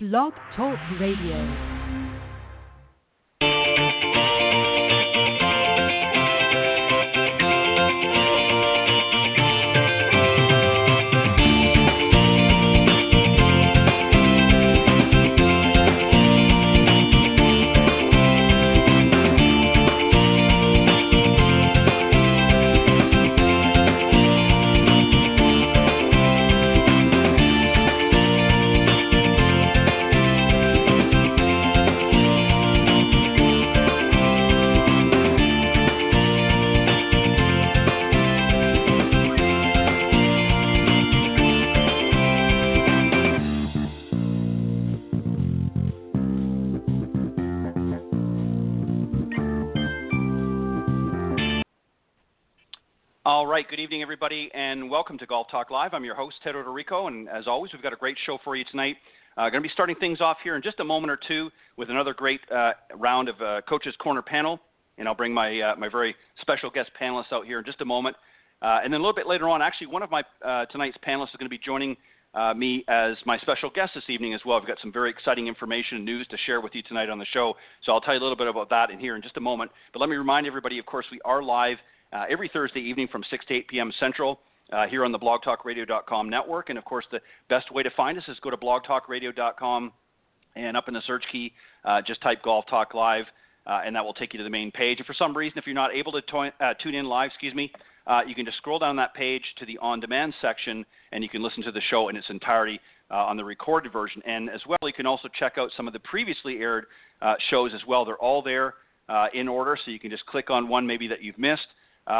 Blog Talk Radio. All right, good evening, everybody, and welcome to Golf Talk Live. I'm your host, Ted Odorico, and as always, we've got a great show for you tonight. Going to be starting things off here in just a moment or two with another great round of Coach's Corner panel, and I'll bring my very special guest panelists out here in just a moment. And then a little bit later on, actually, one of my tonight's panelists is going to be joining me as my special guest this evening as well. I've got some very exciting information and news to share with you tonight on the show, so I'll tell you a little bit about that in here in just a moment. But let me remind everybody, of course, we are live every Thursday evening from 6 to 8 p.m. Central here on the blogtalkradio.com network. And, of course, the best way to find us is go to blogtalkradio.com, and up in the search key, just type Golf Talk Live, and that will take you to the main page. And for some reason, if you're not able to tune in live, you can just scroll down that page to the on-demand section, and you can listen to the show in its entirety on the recorded version. And as well, you can also check out some of the previously aired shows as well. They're all there in order, so you can just click on one maybe that you've missed,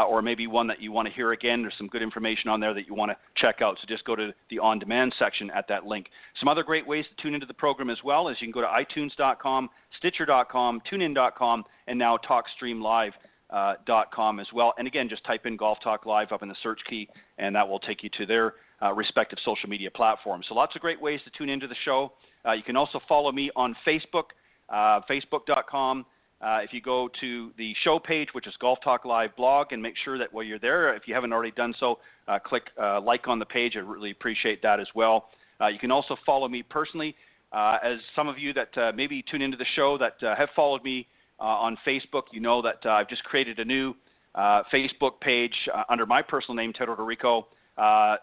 or maybe one that you want to hear again. There's some good information on there that you want to check out. So just go to the on-demand section at that link. Some other great ways to tune into the program as well is you can go to iTunes.com, Stitcher.com, TuneIn.com, and now TalkStreamLive.com as well. And again, just type in Golf Talk Live up in the search key, and that will take you to their respective social media platforms. So lots of great ways to tune into the show. You can also follow me on Facebook, Facebook.com. If you go to the show page, which is Golf Talk Live blog, and make sure that while you're there, if you haven't already done so, click like on the page. I'd really appreciate that as well. You can also follow me personally. As some of you that maybe tune into the show that have followed me on Facebook, you know that I've just created a new Facebook page under my personal name, Ted Odorico,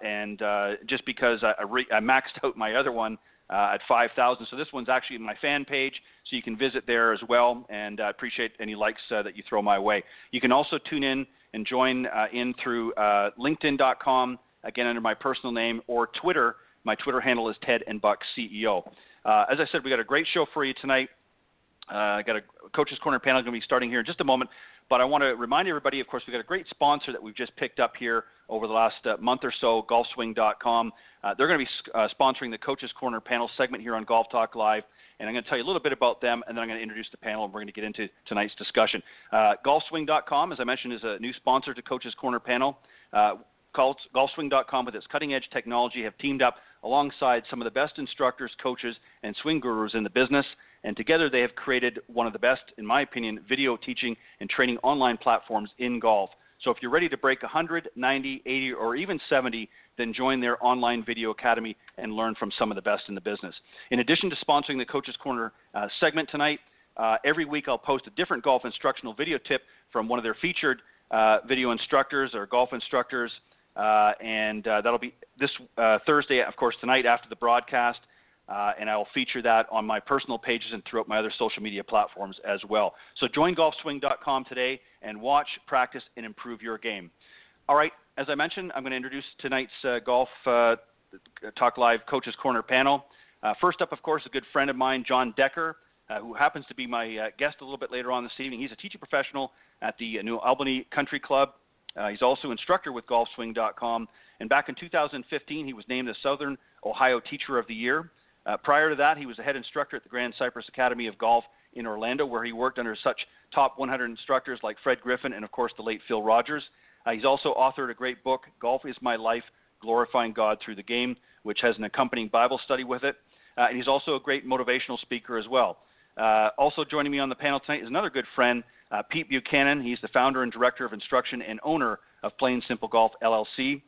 and just because I maxed out my other one at 5,000. So this one's actually my fan page, so you can visit there as well, and I appreciate any likes that you throw my way. You can also tune in and join in through LinkedIn.com, again under my personal name, or Twitter. My Twitter handle is Ted and Buck CEO. As I said, we got a great show for you tonight. I got a Coach's Corner panel going to be starting here in just a moment, but I want to remind everybody, of course, we've got a great sponsor that we've just picked up here over the last month or so, golfswing.com. They're going to be sponsoring the Coach's Corner panel segment here on Golf Talk Live, and I'm going to tell you a little bit about them, and then I'm going to introduce the panel, and we're going to get into tonight's discussion. Golfswing.com, as I mentioned, is a new sponsor to Coach's Corner panel. Golfswing.com, with its cutting-edge technology, have teamed up alongside some of the best instructors, coaches, and swing gurus in the business, and together they have created one of the best, in my opinion, video teaching and training online platforms in golf. So if you're ready to break 100, 90, 80, or even 70, then join their online video academy and learn from some of the best in the business. In addition to sponsoring the Coach's Corner segment tonight, every week I'll post a different golf instructional video tip from one of their featured video instructors or golf instructors, and that'll be this Thursday, of course, tonight after the broadcast, and I will feature that on my personal pages and throughout my other social media platforms as well. So join golfswing.com today and watch, practice, and improve your game. All right, as I mentioned, I'm going to introduce tonight's Golf Talk Live Coach's Corner panel. First up, of course, a good friend of mine, John Decker, who happens to be my guest a little bit later on this evening. He's a teaching professional at the New Albany Country Club. He's also instructor with golfswing.com. And back in 2015, he was named the Southern Ohio Teacher of the Year. Prior to that, he was the head instructor at the Grand Cypress Academy of Golf in Orlando, where he worked under such top 100 instructors like Fred Griffin and, of course, the late Phil Rogers. He's also authored a great book, Golf is My Life, Glorifying God Through the Game, which has an accompanying Bible study with it. And he's also a great motivational speaker as well. Also joining me on the panel tonight is another good friend, Pete Buchanan. He's the founder and director of instruction and owner of Plain Simple Golf, LLC,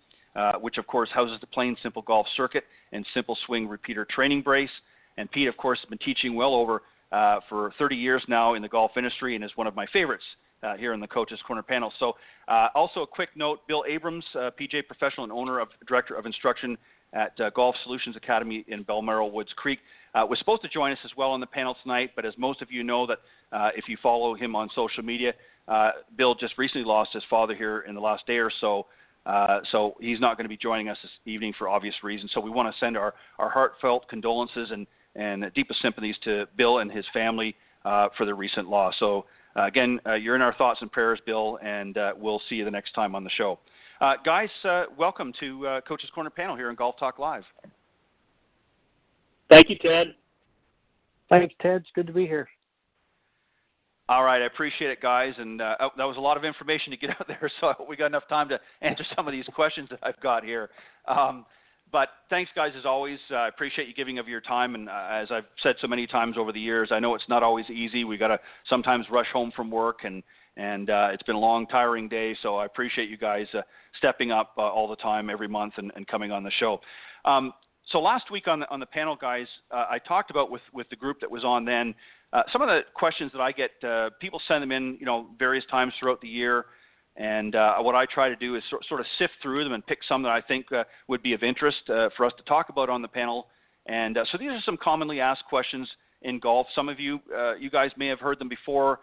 which, of course, houses the Plain Simple Golf Circuit and Simple Swing Repeater Training Brace. And Pete, of course, has been teaching well over for 30 years now in the golf industry and is one of my favorites here in the Coach's Corner panel. So also a quick note, Bill Abrams, PJ professional and director of instruction at Golf Solutions Academy in Balmoral Woods Creek, was supposed to join us as well on the panel tonight, but as most of you know that if you follow him on social media, Bill just recently lost his father here in the last day or so, so he's not going to be joining us this evening for obvious reasons. So we want to send our heartfelt condolences and deepest sympathies to Bill and his family for the recent loss. So again, you're in our thoughts and prayers, Bill, and we'll see you the next time on the show. Guys, welcome to Coach's Corner panel here on Golf Talk Live. Thank you, Ted. Thanks, Ted. It's good to be here. All right, I appreciate it, guys. And that was a lot of information to get out there, so I hope we got enough time to answer some of these questions that I've got here. But thanks, guys, as always. I appreciate you giving of your time. And as I've said so many times over the years, I know it's not always easy. We got to sometimes rush home from work, and it's been a long, tiring day. So I appreciate you guys stepping up all the time, every month, and coming on the show. So last week on the panel, guys, I talked about with the group that was on then some of the questions that I get. People send them in, various times throughout the year, and what I try to do is sort of sift through them and pick some that I think would be of interest for us to talk about on the panel. And so these are some commonly asked questions in golf. Some of you, you guys may have heard them before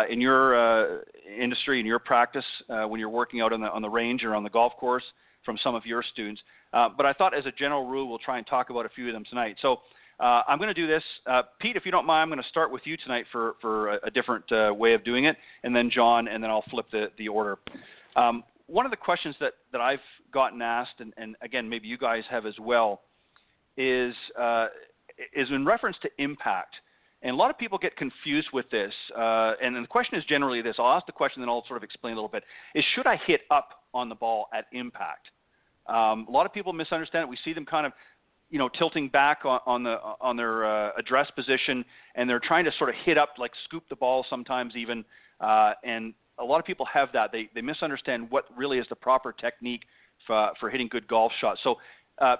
in your industry, in your practice, when you're working out on the range or on the golf course from some of your students. But I thought as a general rule, we'll try and talk about a few of them tonight. So I'm going to do this. Pete, if you don't mind, I'm going to start with you tonight for a different way of doing it, and then John, and then I'll flip the order. One of the questions that I've gotten asked, and again, maybe you guys have as well, is in reference to impact. And a lot of people get confused with this. And the question is generally this. I'll ask the question, then I'll sort of explain a little bit. Is should I hit up on the ball at impact? A lot of people misunderstand it. We see them kind of, tilting back on their address position, and they're trying to sort of hit up, like scoop the ball sometimes even. And a lot of people have that. They misunderstand what really is the proper technique for hitting good golf shots. So,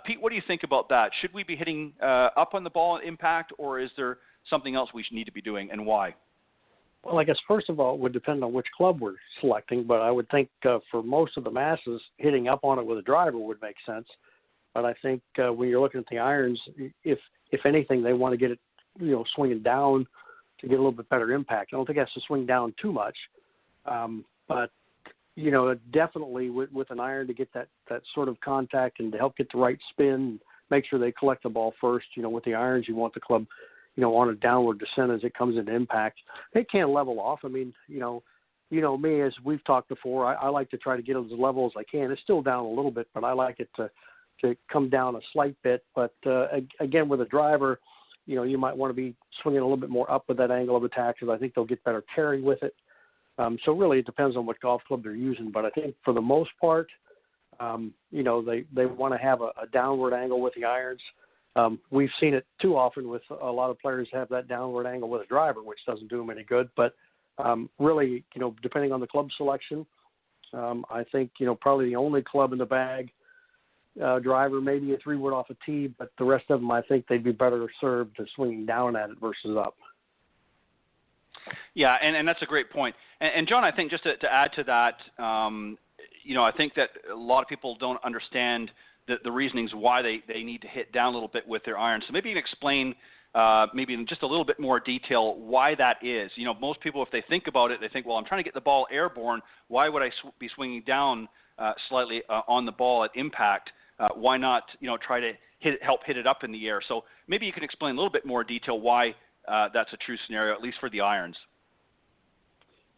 Pete, what do you think about that? Should we be hitting up on the ball at impact, or is there something else we need to be doing, and why? Well, I guess first of all, it would depend on which club we're selecting, but I would think for most of the masses, hitting up on it with a driver would make sense. But I think when you're looking at the irons, if anything, they want to get it, swinging down to get a little bit better impact. I don't think it has to swing down too much, but definitely with an iron to get that sort of contact and to help get the right spin, make sure they collect the ball first. With the irons, you want the club on a downward descent as it comes into impact. They can't level off. I mean, me, as we've talked before, I like to try to get it as level as I can. It's still down a little bit, but I like it to come down a slight bit. But again, with a driver, you might want to be swinging a little bit more up with that angle of attack, because I think they'll get better carry with it. So really it depends on what golf club they're using. But I think for the most part, they want to have a downward angle with the irons. We've seen it too often with a lot of players have that downward angle with a driver, which doesn't do them any good. But really, depending on the club selection, I think, probably the only club in the bag, driver, maybe a 3-wood off a tee, but the rest of them, I think they'd be better served to swinging down at it versus up. Yeah, and that's a great point. And John, I think just to add to that, I think that a lot of people don't understand the reasonings why they need to hit down a little bit with their irons. So maybe you can explain maybe in just a little bit more detail why that is. Most people, if they think about it, they think, well, I'm trying to get the ball airborne. Why would I be swinging down slightly on the ball at impact? Why not, try to help hit it up in the air? So maybe you can explain a little bit more detail why that's a true scenario, at least for the irons.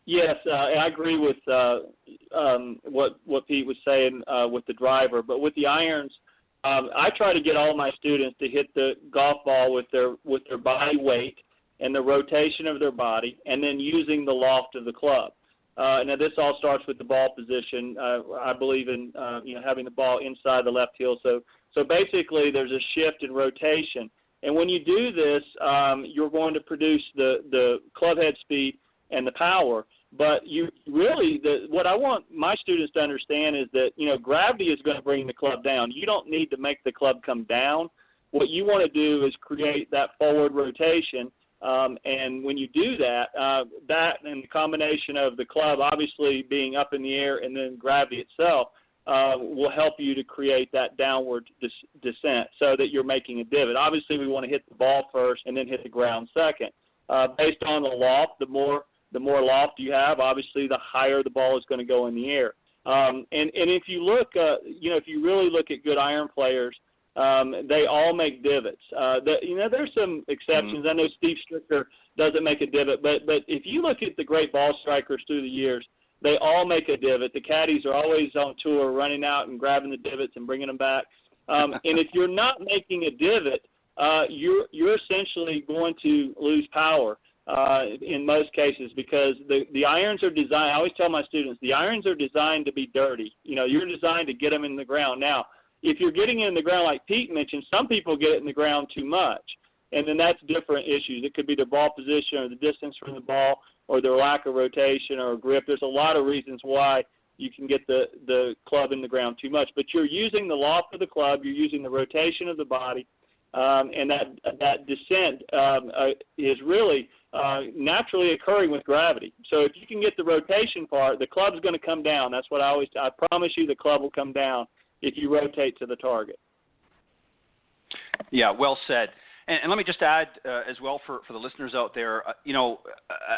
Yes, I agree with what Pete was saying with the driver. But with the irons, I try to get all my students to hit the golf ball with their body weight and the rotation of their body, and then using the loft of the club. Now this all starts with the ball position. I believe in having the ball inside the left heel. So basically, there's a shift in rotation, and when you do this, you're going to produce the club head speed and the power. But you really, what I want my students to understand is that, gravity is going to bring the club down. You don't need to make the club come down. what you want to do is create that forward rotation. And when you do that, that and the combination of the club obviously being up in the air and then gravity itself will help you to create that downward descent so that you're making a divot. Obviously, we want to hit the ball first and then hit the ground second. Based on the loft, the more loft you have, obviously the higher the ball is going to go in the air. And if you look, if you really look at good iron players, they all make divots. There's some exceptions. Mm-hmm. I know Steve Instructor doesn't make a divot, but if you look at the great ball strikers through the years, they all make a divot. The caddies are always on tour, running out and grabbing the divots and bringing them back. And if you're not making a divot, you're essentially going to lose power in most cases, because the irons are designed. I always tell my students, the irons are designed to be dirty. You're designed to get them in the ground. Now, if you're getting it in the ground, like Pete mentioned, some people get it in the ground too much, and then that's different issues. It could be their ball position or the distance from the ball or their lack of rotation or grip. There's a lot of reasons why you can get the club in the ground too much. But you're using the loft of the club, you're using the rotation of the body, and that descent is really naturally occurring with gravity. So if you can get the rotation part, the club's going to come down. That's what I promise you, the club will come down if you rotate to the target. Yeah, well said. And let me just add as well for the listeners out there,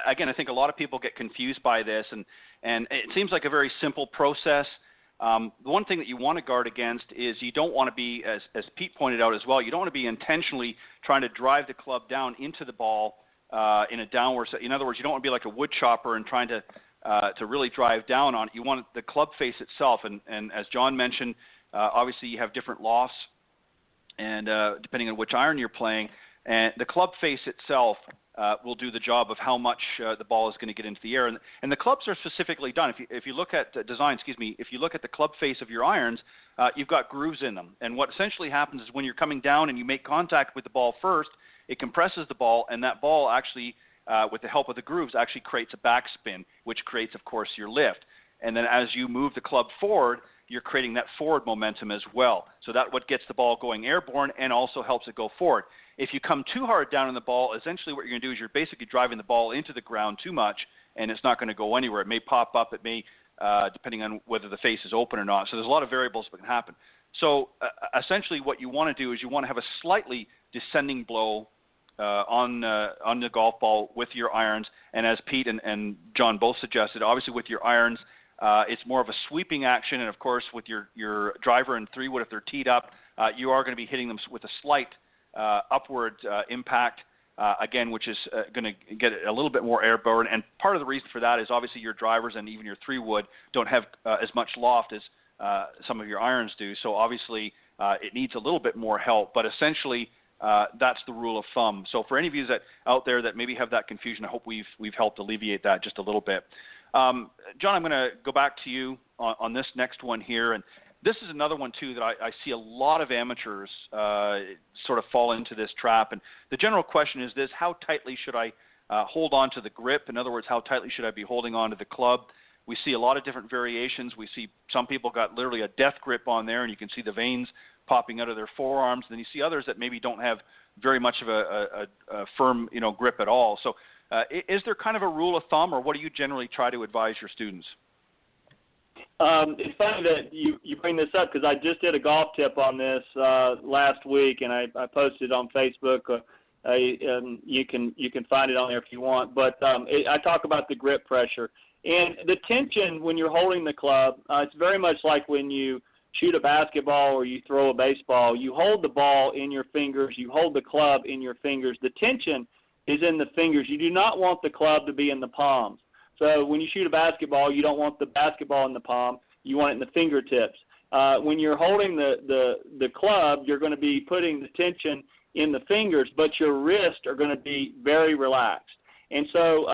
again, I think a lot of people get confused by this, and it seems like a very simple process. The one thing that you want to guard against is you don't want to be, as Pete pointed out as well, you don't want to be intentionally trying to drive the club down into the ball in a downward. In other words, you don't want to be like a wood chopper and trying to really drive down on it. You want the club face itself, and as John mentioned, obviously you have different lofts, and depending on which iron you're playing, and the club face itself will do the job of how much the ball is going to get into the air. And the clubs are specifically done. If you look at if you look at the club face of your irons, you've got grooves in them. And what essentially happens is when you're coming down and you make contact with the ball first, it compresses the ball, and that ball actually, with the help of the grooves, actually creates a backspin, which creates, of course, your lift. And then as you move the club forward, you're creating that forward momentum as well. So that's what gets the ball going airborne and also helps it go forward. If you come too hard down on the ball, essentially what you're going to do is you're basically driving the ball into the ground too much, and it's not going to go anywhere. It may pop up. It may, depending on whether the face is open or not. So there's a lot of variables that can happen. So essentially what you want to do is you want to have a slightly descending blow on the golf ball with your irons. And as Pete and John both suggested, obviously with your irons, it's more of a sweeping action, and of course with your driver and 3-wood, if they're teed up, you are going to be hitting them with a slight upward impact, again, which is going to get a little bit more airborne. And part of the reason for that is obviously your drivers and even your 3-wood don't have as much loft as some of your irons do. So obviously it needs a little bit more help, but essentially that's the rule of thumb. So for any of you out there that maybe have that confusion, I hope we've helped alleviate that just a little bit. John, I'm going to go back to you on this next one here, and this is another one too that I see a lot of amateurs sort of fall into this trap. And the general question is this: how tightly should I hold on to the grip? In other words, how tightly should I be holding on to the club? We see a lot of different variations. We see some people got literally a death grip on there, and you can see the veins popping out of their forearms. Then you see others that maybe don't have very much of a firm grip at all. So is there kind of a rule of thumb, or what do you generally try to advise your students? It's funny that you bring this up, because I just did a golf tip on this last week, and I posted it on Facebook. You can find it on there if you want. But I talk about the grip pressure. And the tension when you're holding the club, it's very much like when you shoot a basketball or you throw a baseball. You hold the ball in your fingers. You hold the club in your fingers. The tension is in the fingers. You do not want the club to be in the palms. So when you shoot a basketball, you don't want the basketball in the palm. You want it in the fingertips. When you're holding the club, you're going to be putting the tension in the fingers, but your wrists are going to be very relaxed. And so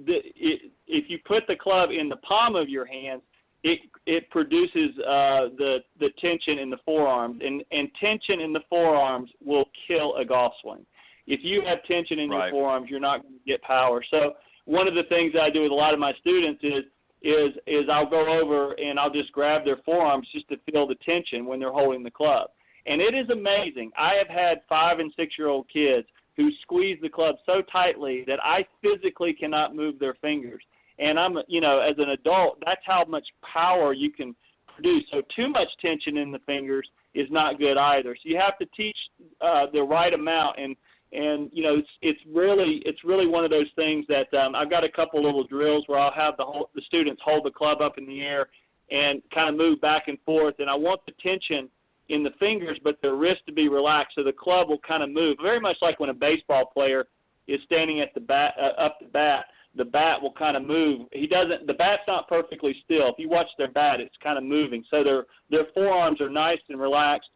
if you put the club in the palm of your hand, it produces the tension in the forearms, and tension in the forearms will kill a golf swing. If you have tension in your forearms, you're not going to get power. So one of the things I do with a lot of my students is I'll go over and I'll just grab their forearms just to feel the tension when they're holding the club. And it is amazing. I have had 5- and 6-year-old kids who squeeze the club so tightly that I physically cannot move their fingers. And I'm, as an adult, that's how much power you can produce. So too much tension in the fingers is not good either. So you have to teach the right amount. And it's really one of those things that I've got a couple little drills where I'll have the students hold the club up in the air and kind of move back and forth. And I want the tension in the fingers, but the wrist to be relaxed, so the club will kind of move. Very much like when a baseball player is standing at the bat, up the bat, the bat will kind of move. The bat's not perfectly still. If you watch their bat, it's kind of moving. So their forearms are nice and relaxed,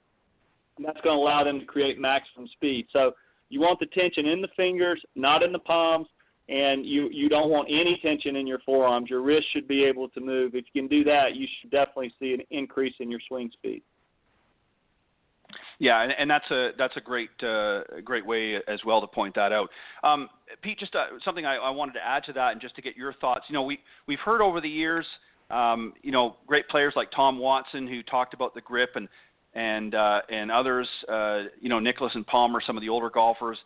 and that's going to allow them to create maximum speed. So you want the tension in the fingers, not in the palms, and you don't want any tension in your forearms. Your wrist should be able to move. If you can do that, you should definitely see an increase in your swing speed. Yeah, and that's a great way as well to point that out. Pete, just something I wanted to add to that, and just to get your thoughts. We've heard over the years, great players like Tom Watson who talked about the grip, and others, Nicklaus and Palmer, some of the older golfers,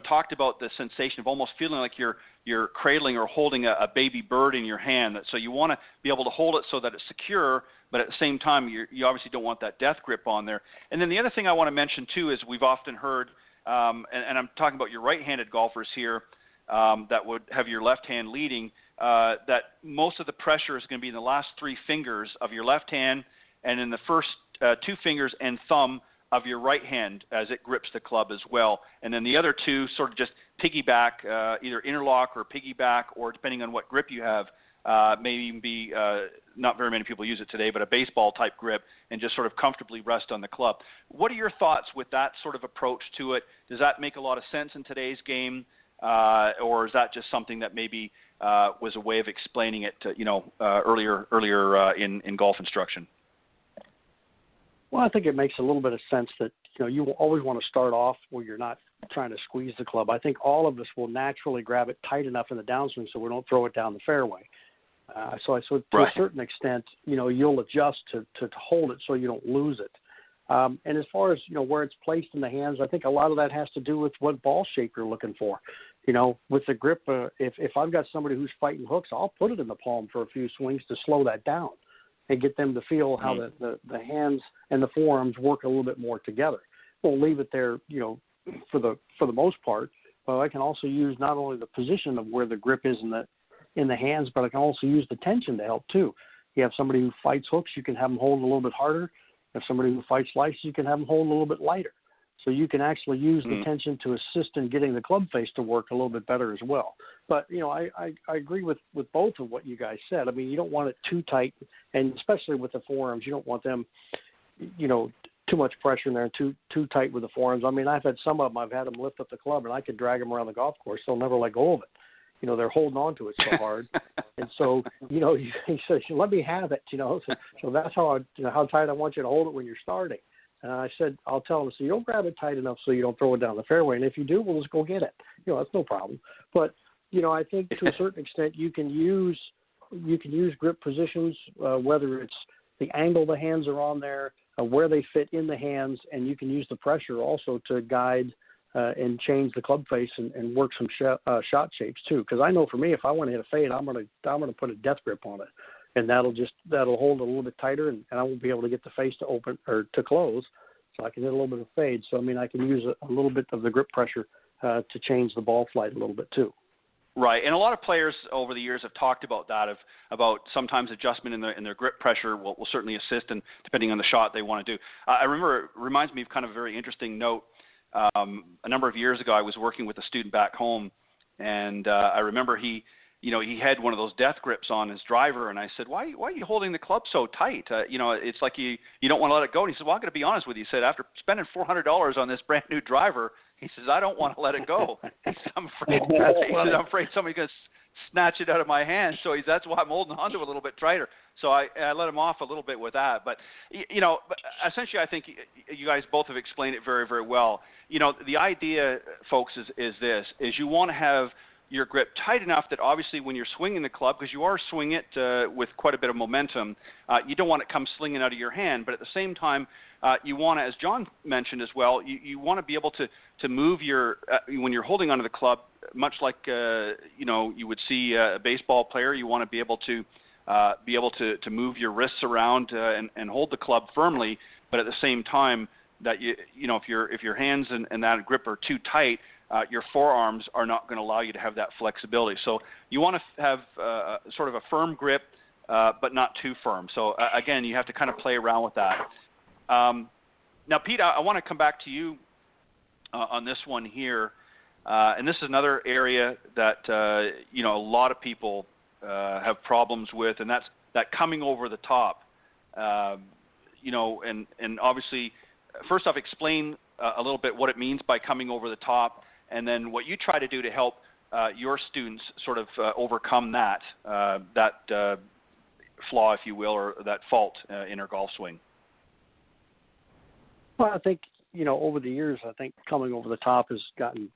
talked about the sensation of almost feeling like you're cradling or holding a baby bird in your hand. So you want to be able to hold it so that it's secure, but at the same time, you obviously don't want that death grip on there. And then the other thing I want to mention, too, is we've often heard, and I'm talking about your right-handed golfers here that would have your left hand leading, that most of the pressure is going to be in the last 3 fingers of your left hand and in the first 2 fingers and thumb of your right hand as it grips the club as well. And then the other 2 sort of just piggyback, either interlock or piggyback, or depending on what grip you have, maybe even be, not very many people use it today, but a baseball type grip, and just sort of comfortably rest on the club. What are your thoughts with that sort of approach to it? Does that make a lot of sense in today's game, or is that just something that maybe was a way of explaining it, earlier in golf instruction? Well, I think it makes a little bit of sense that, you will always want to start off where you're not trying to squeeze the club. I think all of us will naturally grab it tight enough in the downswing so we don't throw it down the fairway. So to right. a certain extent, you'll adjust to hold it so you don't lose it. And as far as, where it's placed in the hands, I think a lot of that has to do with what ball shape you're looking for. With the grip, if I've got somebody who's fighting hooks, I'll put it in the palm for a few swings to slow that down and get them to feel how the hands and the forearms work a little bit more together. We'll leave it there, for the most part. But I can also use not only the position of where the grip is in the hands, but I can also use the tension to help too. You have somebody who fights hooks, you can have them hold a little bit harder. If somebody who fights slices, you can have them hold a little bit lighter. So you can actually use the tension to assist in getting the club face to work a little bit better as well. But, I agree with both of what you guys said. I mean, you don't want it too tight, and especially with the forearms, you don't want them, too much pressure in there and too tight with the forearms. I mean, I've had some of them, I've had them lift up the club, and I could drag them around the golf course. They'll never let go of it. They're holding on to it so hard. And so, he says, let me have it, So that's how how tight I want you to hold it when you're starting. And I said, I'll tell them, so you don't grab it tight enough so you don't throw it down the fairway. And if you do, we'll just go get it. That's no problem. But, I think to a certain extent you can use grip positions, whether it's the angle the hands are on there, where they fit in the hands, and you can use the pressure also to guide and change the club face and work some shot shapes too. Because I know for me, if I want to hit a fade, I'm gonna put a death grip on it, and that'll hold a little bit tighter, and I won't be able to get the face to open or to close, so I can hit a little bit of fade. So I mean, I can use a little bit of the grip pressure to change the ball flight a little bit too. Right, and a lot of players over the years have talked about that, about sometimes adjustment in their grip pressure will certainly assist, and depending on the shot they want to do. I remember, it reminds me of kind of a very interesting note. A number of years ago, I was working with a student back home, and I remember he had one of those death grips on his driver, and I said, why are you holding the club so tight? It's like you don't want to let it go. And he said, well, I'm going to be honest with you. He said, after spending $400 on this brand new driver, he says, I don't want to let it go. He said, I'm afraid somebody's going to snatch it out of my hand. So that's why I'm holding on to it a little bit tighter. So I let him off a little bit with that. But, but essentially I think you guys both have explained it very, very well. The idea, folks, is you want to have your grip tight enough that obviously when you're swinging the club, because you are swinging it with quite a bit of momentum, you don't want it come slinging out of your hand. But at the same time, you want to, as John mentioned as well, you want to be able to move your when you're holding onto the club, much like you would see a baseball player. You want to be able to move your wrists around and hold the club firmly, but at the same time that if your hands and that grip are too tight, your forearms are not going to allow you to have that flexibility. So you want to have sort of a firm grip, but not too firm. So again, you have to kind of play around with that. Now, Pete, I want to come back to you on this one here, and this is another area that a lot of people have problems with, and that's that coming over the top. And obviously, first off, explain a little bit what it means by coming over the top, and then what you try to do to help your students sort of overcome that flaw, if you will, or that fault in their golf swing. Well, I think over the years, I think coming over the top has gotten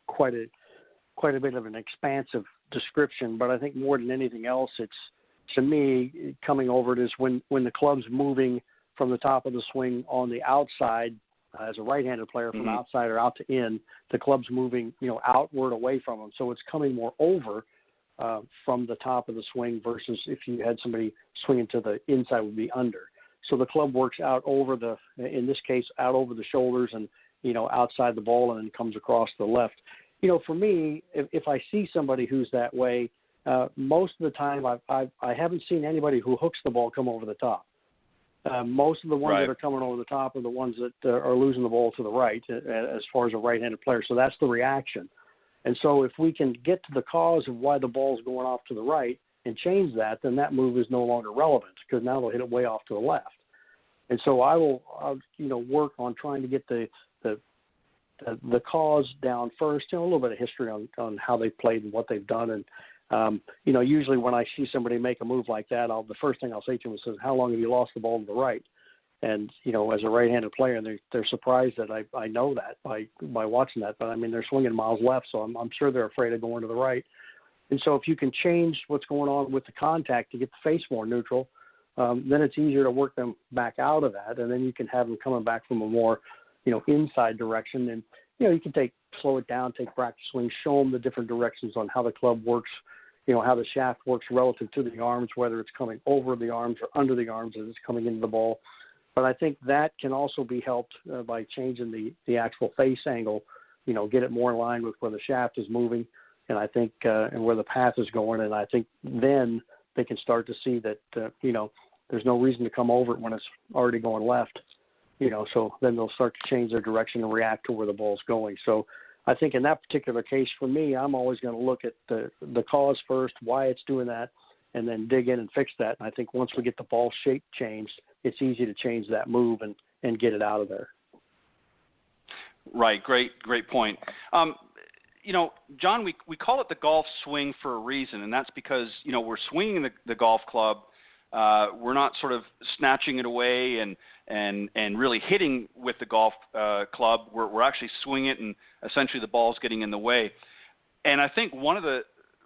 quite a bit of an expansive description. But I think more than anything else, it's, to me, coming over it is when the club's moving from the top of the swing on the outside. As a right-handed player, from outside or out to in, the club's moving, outward away from them. So it's coming more over from the top of the swing versus if you had somebody swinging to the inside, would be under. So the club works out over in this case, out over the shoulders and, outside the ball and then comes across the left. For me, if I see somebody who's that way, most of the time I haven't seen anybody who hooks the ball come over the top. Most of the ones that are coming over the top are the ones that are losing the ball to the right as far as a right-handed player. So that's the reaction. And so if we can get to the cause of why the ball's going off to the right and change that, then that move is no longer relevant because now they'll hit it way off to the left. And so I'll work on trying to get the cause down first, a little bit of history on how they played and what they've done. And, usually when I see somebody make a move like that, the first thing I'll say to them is, how long have you lost the ball to the right? And, as a right-handed player, they're surprised that I know that by watching that. But, I mean, they're swinging miles left, so I'm sure they're afraid of going to the right. And so if you can change what's going on with the contact to get the face more neutral, then it's easier to work them back out of that. And then you can have them coming back from a more, inside direction. And, you can slow it down, take practice swings, show them the different directions on how the club works, how the shaft works relative to the arms, whether it's coming over the arms or under the arms as it's coming into the ball. But I think that can also be helped by changing the actual face angle, get it more in line with where the shaft is moving, and I think and where the path is going. And I think then they can start to see that, there's no reason to come over it when it's already going left, so then they'll start to change their direction and react to where the ball's going. So I think in that particular case, for me, I'm always going to look at the cause first, why it's doing that, and then dig in and fix that. And I think once we get the ball shape changed, it's easy to change that move and get it out of there. Right. Great point. John, we call it the golf swing for a reason, and that's because, we're swinging the golf club. We're not sort of snatching it away and really hitting with the golf club. We're actually swinging it, and essentially the ball's getting in the way. And I think one of the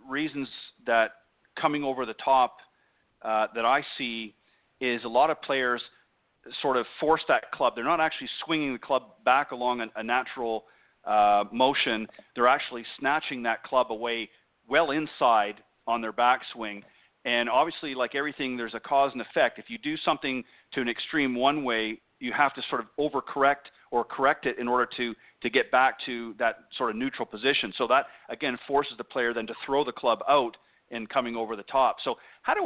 reasons that coming over the top that I see is a lot of players sort of force that club. They're not actually swinging the club back along a natural motion. They're actually snatching that club away well inside on their backswing. And obviously, like everything, there's a cause and effect. If you do something to an extreme one way, you have to sort of overcorrect or correct it in order to get back to that sort of neutral position. So that, again, forces the player then to throw the club out and coming over the top. So what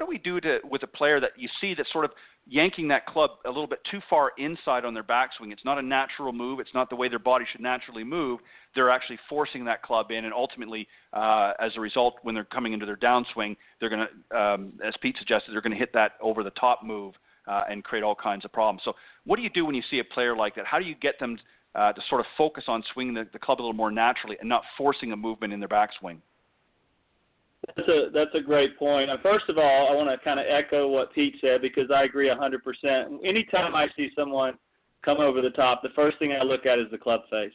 do we do with a player that you see that's sort of yanking that club a little bit too far inside on their backswing? It's not a natural move. It's not the way their body should naturally move. They're actually forcing that club in, and ultimately, as a result, when they're coming into their downswing, they're going to, as Pete suggested, they're going to hit that over-the-top move and create all kinds of problems. So what do you do when you see a player like that? How do you get them to sort of focus on swinging the club a little more naturally and not forcing a movement in their backswing? That's a great point. First of all, I want to kind of echo what Pete said because I agree 100%. Anytime I see someone come over the top, the first thing I look at is the club face.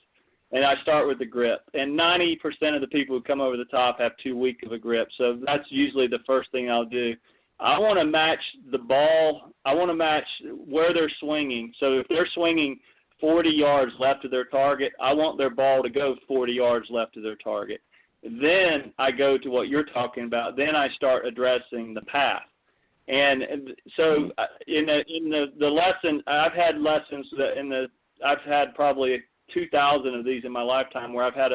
and I start with the grip. And 90% of the people who come over the top have too weak of a grip, so that's usually the first thing I'll do. I want to match the ball. I want to match where they're swinging. So if they're swinging 40 yards left of their target, I want their ball to go 40 yards left of their target. Then I go to what you're talking about. Then I start addressing the path. And so in the lesson, I've had lessons I've had probably 2,000 of these in my lifetime where I've had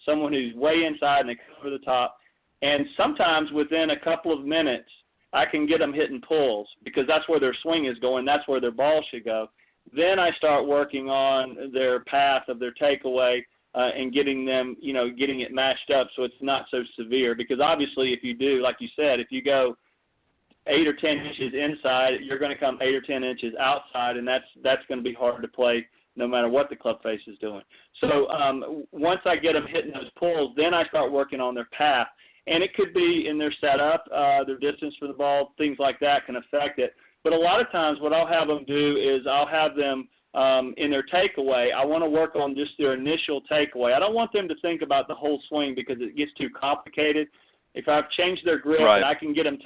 someone who's way inside and they come over the top, and sometimes within a couple of minutes I can get them hitting pulls because that's where their swing is going. That's where their ball should go. Then I start working on their path of their takeaway and getting them, getting it matched up so it's not so severe. Because obviously, if you do, like you said, if you go 8 or 10 inches inside, you're going to come 8 or 10 inches outside, and that's going to be hard to play no matter what the club face is doing. So once I get them hitting those pulls, then I start working on their path. And it could be in their setup, their distance for the ball, things like that can affect it. But a lot of times what I'll have them do is I'll have them in their takeaway. I want to work on just their initial takeaway. I don't want them to think about the whole swing because it gets too complicated. If I've changed their grip and I can get them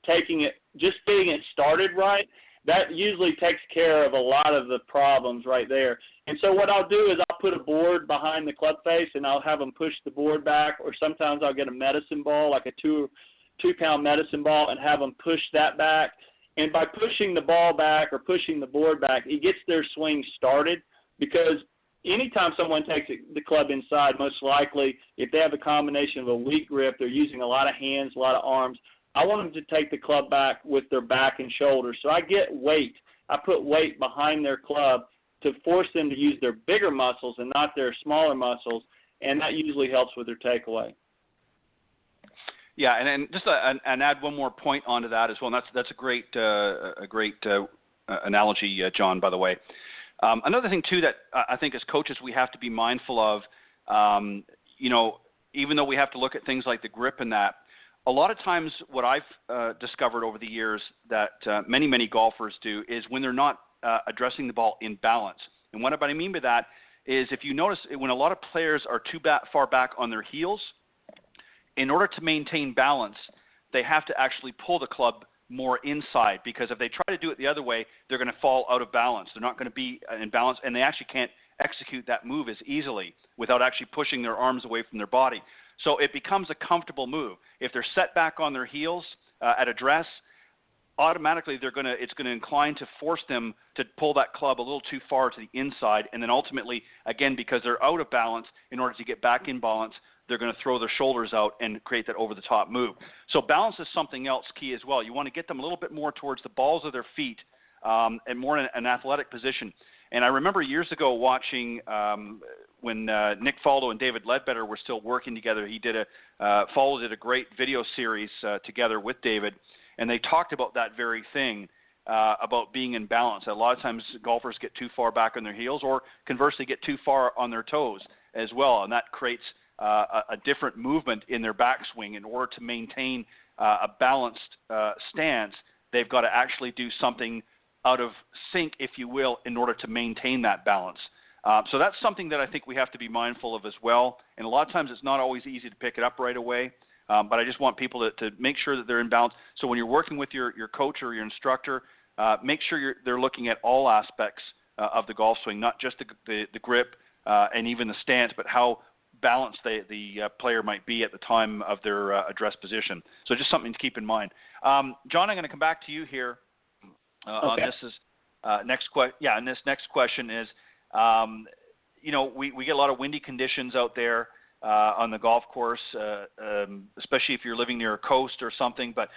taking it, just getting it started right, that usually takes care of a lot of the problems right there. And so what I'll do is I'll put a board behind the club face and I'll have them push the board back, or sometimes I'll get a medicine ball, like a two-pound medicine ball, and have them push that back. And by pushing the ball back or pushing the board back, it gets their swing started, because anytime someone takes the club inside, most likely if they have a combination of a weak grip, they're using a lot of hands, a lot of arms, I want them to take the club back with their back and shoulders. So I get weight. I put weight behind their club to force them to use their bigger muscles and not their smaller muscles, and that usually helps with their takeaway. Yeah, and just and add one more point onto that as well. And that's a great analogy, John. By the way, another thing too that I think as coaches we have to be mindful of, even though we have to look at things like the grip and that, a lot of times what I've discovered over the years that many golfers do is when they're not addressing the ball in balance. And what I mean by that is, if you notice, when a lot of players are too far back on their heels, in order to maintain balance, they have to actually pull the club more inside, because if they try to do it the other way, they're going to fall out of balance. They're not going to be in balance, and they actually can't execute that move as easily without actually pushing their arms away from their body. So it becomes a comfortable move. If they're set back on their heels at address, automatically it's going to incline to force them to pull that club a little too far to the inside, and then ultimately, again, because they're out of balance, in order to get back in balance, they're going to throw their shoulders out and create that over-the-top move. So balance is something else key as well. You want to get them a little bit more towards the balls of their feet and more in an athletic position. And I remember years ago watching when Nick Faldo and David Ledbetter were still working together. Faldo did a great video series together with David, and they talked about that very thing, about being in balance. A lot of times golfers get too far back on their heels, or conversely get too far on their toes as well, and that creates a different movement in their backswing. In order to maintain a balanced stance, they've got to actually do something out of sync, if you will, in order to maintain that balance. So that's something that I think we have to be mindful of as well. And a lot of times it's not always easy to pick it up right away, but I just want people to make sure that they're in balance. So when you're working with your coach or your instructor, make sure they're looking at all aspects of the golf swing, not just the grip and even the stance, but how balanced the player might be at the time of their address position. So just something to keep in mind. John, I'm going to come back to you here on this. And this next question is, we get a lot of windy conditions out there on the golf course, especially if you're living near a coast or something. But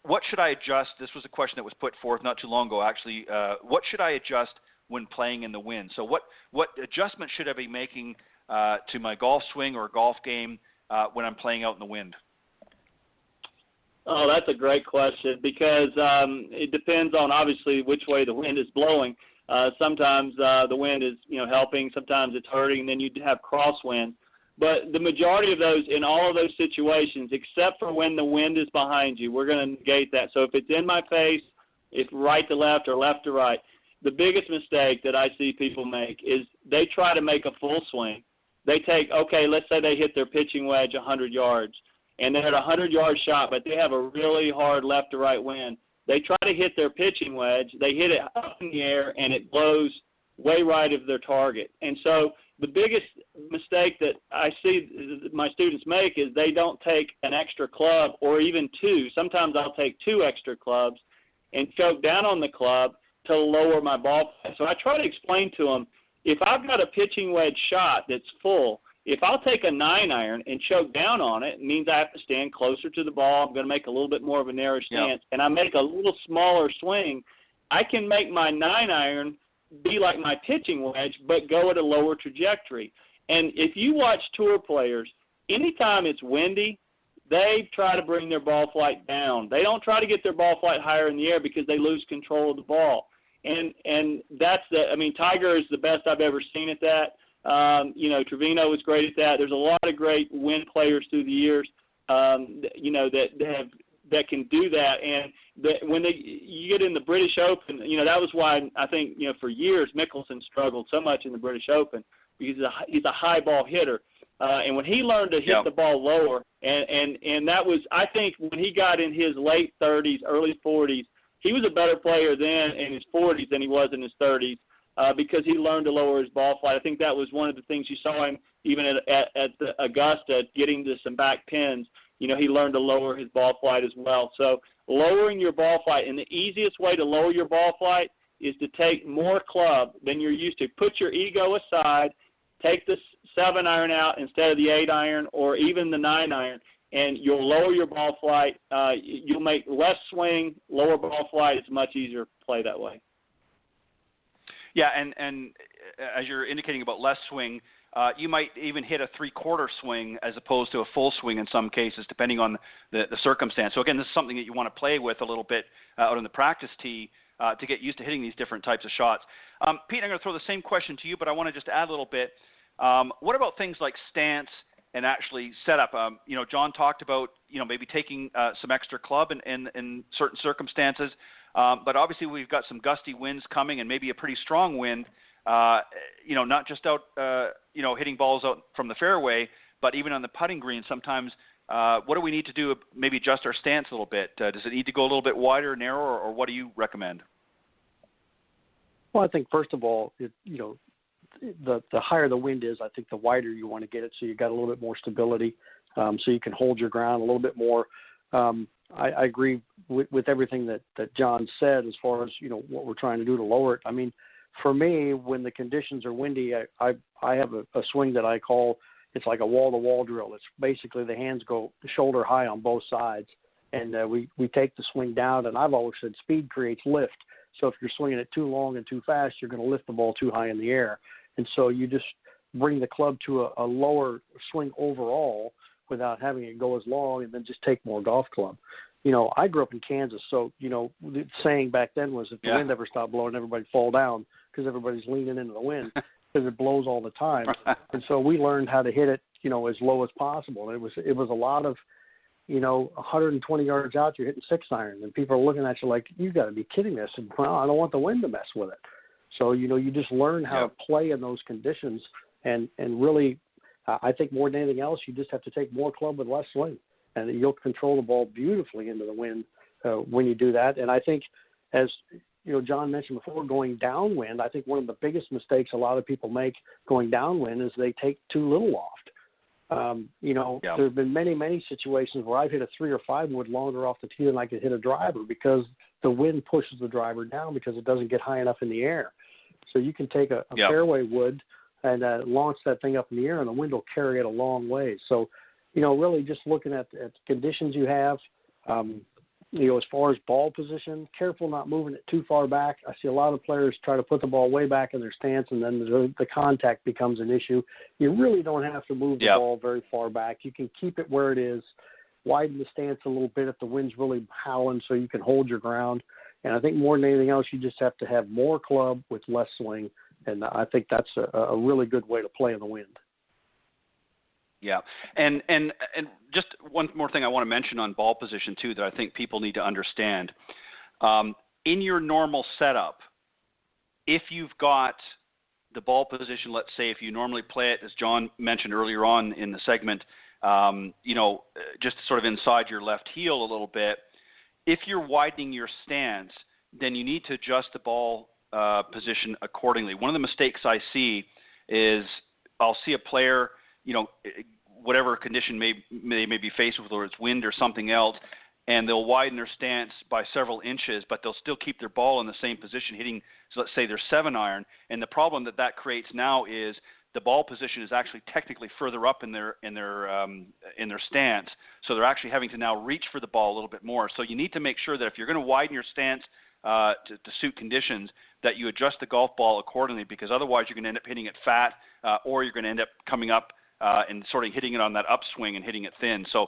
what should I adjust? This was a question that was put forth not too long ago, actually. What should I adjust when playing in the wind? So what adjustment should I be making to my golf swing or golf game when I'm playing out in the wind? Oh, that's a great question, because it depends on obviously which way the wind is blowing. Sometimes the wind is helping, sometimes it's hurting, and then you have crosswind. But the majority of those, in all of those situations, except for when the wind is behind you, we're going to negate that. So if it's in my face, if right to left or left to right, the biggest mistake that I see people make is they try to make a full swing. They take, okay, let's say they hit their pitching wedge 100 yards, and they're at a 100-yard shot, but they have a really hard left to right wind. They try to hit their pitching wedge. They hit it up in the air, and it blows way right of their target. And so the biggest mistake that I see my students make is they don't take an extra club or even two. Sometimes I'll take two extra clubs and choke down on the club to lower my ball flight. So I try to explain to them, if I've got a pitching wedge shot that's full, if I'll take a 9-iron and choke down on it, it means I have to stand closer to the ball. I'm going to make a little bit more of a narrow stance, and I make a little smaller swing. I can make my 9-iron be like my pitching wedge, but go at a lower trajectory. And if you watch tour players, anytime it's windy, they try to bring their ball flight down. They don't try to get their ball flight higher in the air because they lose control of the ball. And that's Tiger is the best I've ever seen at that. Trevino was great at that. There's a lot of great wind players through the years, that can do that. And when you get in the British Open, that was why I think, for years Mickelson struggled so much in the British Open because he's a high ball hitter. And when he learned to hit the ball lower, and that was, I think, when he got in his late 30s, early 40s, he was a better player then in his 40s than he was in his 30s. Because he learned to lower his ball flight. I think that was one of the things you saw him even at the Augusta, getting to some back pins. He learned to lower his ball flight as well. So lowering your ball flight, and the easiest way to lower your ball flight is to take more club than you're used to. Put your ego aside, take the 7-iron out instead of the 8-iron or even the 9-iron, and you'll lower your ball flight. You'll make less swing, lower ball flight. It's much easier to play that way. Yeah, and as you're indicating about less swing, you might even hit a three-quarter swing as opposed to a full swing in some cases, depending on the circumstance. So, again, this is something that you want to play with a little bit out on the practice tee to get used to hitting these different types of shots. Pete, I'm going to throw the same question to you, but I want to just add a little bit. What about things like stance and actually setup? John talked about, maybe taking some extra club in certain circumstances. But obviously we've got some gusty winds coming and maybe a pretty strong wind, not just out, hitting balls out from the fairway, but even on the putting green sometimes. What do we need to do? Maybe adjust our stance a little bit. Does it need to go a little bit wider, narrower, or what do you recommend? Well, I think first of all, the higher the wind is, I think the wider you want to get it so you've got a little bit more stability, so you can hold your ground a little bit more. I agree with everything that John said as far as, what we're trying to do to lower it. I mean, for me, when the conditions are windy, I have a swing that I call, it's like a wall-to-wall drill. It's basically the hands go shoulder high on both sides, and we take the swing down, and I've always said speed creates lift. So if you're swinging it too long and too fast, you're going to lift the ball too high in the air. And so you just bring the club to a lower swing overall without having it go as long, and then just take more golf club. I grew up in Kansas, so, the saying back then was if the wind ever stopped blowing, everybody fall down because everybody's leaning into the wind because it blows all the time. And so we learned how to hit it, as low as possible. And it was a lot of, 120 yards out, you're hitting 6-iron, and people are looking at you like, you got to be kidding us. And well, I don't want the wind to mess with it. So, you just learn how to play in those conditions, and really, I think more than anything else, you just have to take more club with less swing, and you'll control the ball beautifully into the wind when you do that. And I think, as John mentioned before, going downwind, I think one of the biggest mistakes a lot of people make going downwind is they take too little loft. There have been many, many situations where I've hit a 3 or 5 wood longer off the tee than I could hit a driver because the wind pushes the driver down because it doesn't get high enough in the air. So you can take a fairway wood and launch that thing up in the air, and the wind will carry it a long way. So, really just looking at the conditions you have, as far as ball position, careful not moving it too far back. I see a lot of players try to put the ball way back in their stance, and then the contact becomes an issue. You really don't have to move the ball very far back. You can keep it where it is, widen the stance a little bit if the wind's really howling so you can hold your ground. And I think more than anything else, you just have to have more club with less swing. And I think that's a really good way to play in the wind. Yeah, and just one more thing I want to mention on ball position too that I think people need to understand. In your normal setup, if you've got the ball position, let's say if you normally play it, as John mentioned earlier on in the segment, just sort of inside your left heel a little bit, if you're widening your stance, then you need to adjust the ball position accordingly. One of the mistakes I see is I'll see a player, whatever condition they may be faced with, whether it's wind or something else, and they'll widen their stance by several inches, but they'll still keep their ball in the same position, hitting, so let's say, their 7-iron. And the problem that creates now is the ball position is actually technically further up in their stance, so they're actually having to now reach for the ball a little bit more. So you need to make sure that if you're going to widen your stance to suit conditions, that you adjust the golf ball accordingly, because otherwise you're going to end up hitting it fat, or you're going to end up coming up and sort of hitting it on that upswing and hitting it thin. So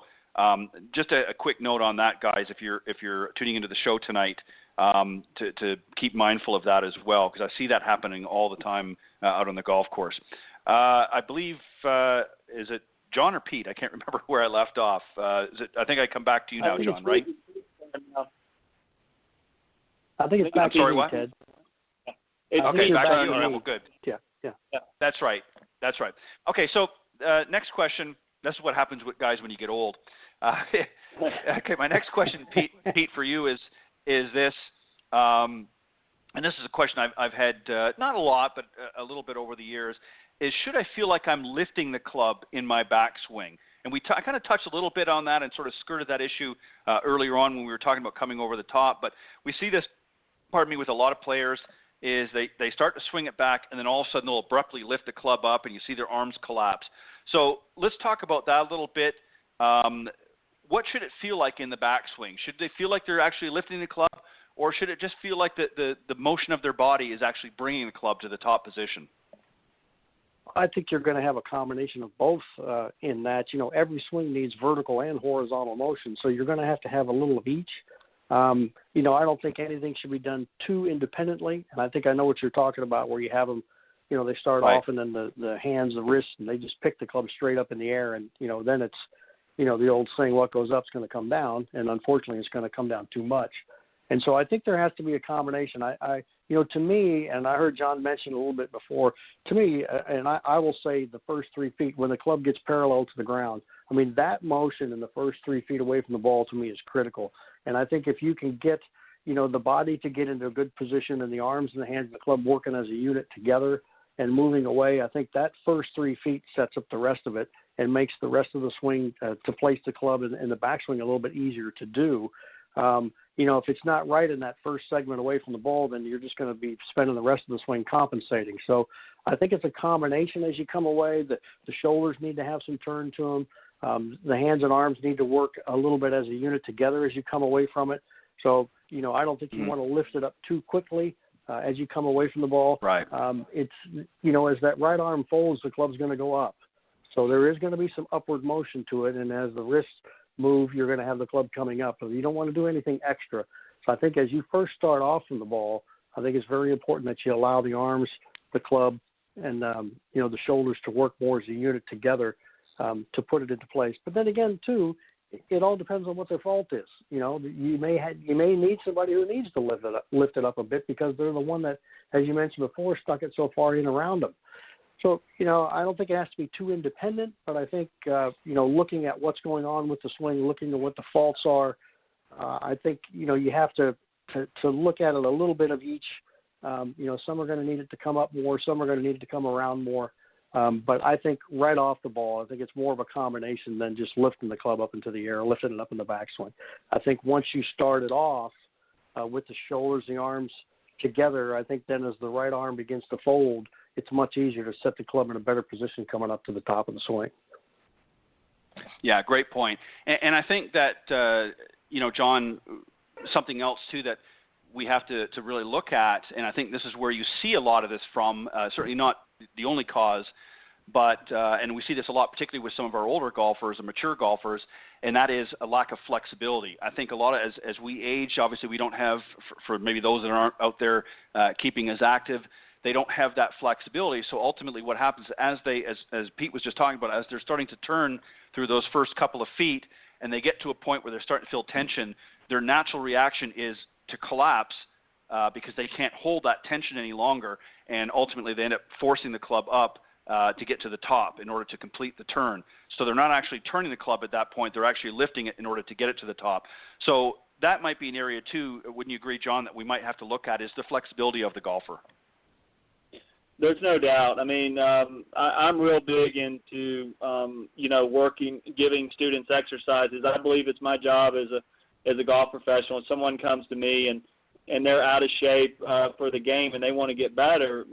just a quick note on that, guys, if you're tuning into the show tonight, to keep mindful of that as well, because I see that happening all the time out on the golf course. I believe, is it John or Pete? I can't remember where I left off. I think I come back to you now, John, right? I think it's back to you, Ted. Okay, back to you. All right, well, good. Yeah. That's right. Okay, so next question. This is what happens with guys when you get old. Okay, my next question, Pete, for you is this, and this is a question I've had not a lot, but a little bit over the years, is should I feel like I'm lifting the club in my backswing? And I kind of touched a little bit on that and sort of skirted that issue earlier on when we were talking about coming over the top, but we see this, with a lot of players, is they start to swing it back, and then all of a sudden they'll abruptly lift the club up, and you see their arms collapse. So let's talk about that a little bit. What should it feel like in the backswing? Should they feel like they're actually lifting the club, or should it just feel like the motion of their body is actually bringing the club to the top position? I think you're going to have a combination of both in that, every swing needs vertical and horizontal motion, so you're going to have a little of each. I don't think anything should be done too independently, and I think I know what you're talking about, where you have them, they start right off and then the hands, the wrists, and they just pick the club straight up in the air, and, then it's, the old saying, what goes up is going to come down, and unfortunately it's going to come down too much. And so I think there has to be a combination. To me, and I heard John mention a little bit before, to me, and I will say the first 3 feet, when the club gets parallel to the ground, that motion in the first 3 feet away from the ball to me is critical. And I think if you can get, the body to get into a good position and the arms and the hands of the club working as a unit together and moving away, I think that first 3 feet sets up the rest of it and makes the rest of the swing to place the club in the backswing a little bit easier to do. If it's not right in that first segment away from the ball, then you're just going to be spending the rest of the swing compensating. So I think it's a combination as you come away. The shoulders need to have some turn to them. The hands and arms need to work a little bit as a unit together as you come away from it. So, I don't think you want to lift it up too quickly as you come away from the ball. Right. It's, as that right arm folds, the club's going to go up. So there is going to be some upward motion to it, and as the wrists move, you're going to have the club coming up. You don't want to do anything extra. So I think as you first start off from the ball, I think it's very important that you allow the arms, the club, and the shoulders to work more as a unit together to put it into place. But then again, too, it all depends on what their fault is. You may need somebody who needs to lift it up a bit because they're the one that, as you mentioned before, stuck it so far in around them. So, I don't think it has to be too independent, but I think, looking at what's going on with the swing, looking at what the faults are, I think, you have to look at it a little bit of each. Some are going to need it to come up more, some are going to need it to come around more. But I think right off the ball, I think it's more of a combination than just lifting the club up into the air, lifting it up in the backswing. I think once you start it off with the shoulders, the arms together, I think then as the right arm begins to fold, it's much easier to set the club in a better position coming up to the top of the swing. Yeah, great point. And I think that, John, something else, too, that we have to really look at, and I think this is where you see a lot of this from, certainly not the only cause, but and we see this a lot, particularly with some of our older golfers and mature golfers, and that is a lack of flexibility. I think a lot of, as we age, obviously we don't have, for maybe those that aren't out there keeping as active, they don't have that flexibility. So ultimately what happens as Pete was just talking about, as they're starting to turn through those first couple of feet and they get to a point where they're starting to feel tension, their natural reaction is to collapse because they can't hold that tension any longer, and ultimately they end up forcing the club up to get to the top in order to complete the turn. So they're not actually turning the club at that point, they're actually lifting it in order to get it to the top. So that might be an area too, wouldn't you agree, John, that we might have to look at is the flexibility of the golfer? There's no doubt. I mean, I'm real big into, giving students exercises. I believe it's my job as a golf professional. If someone comes to me and they're out of shape for the game and they want to get better,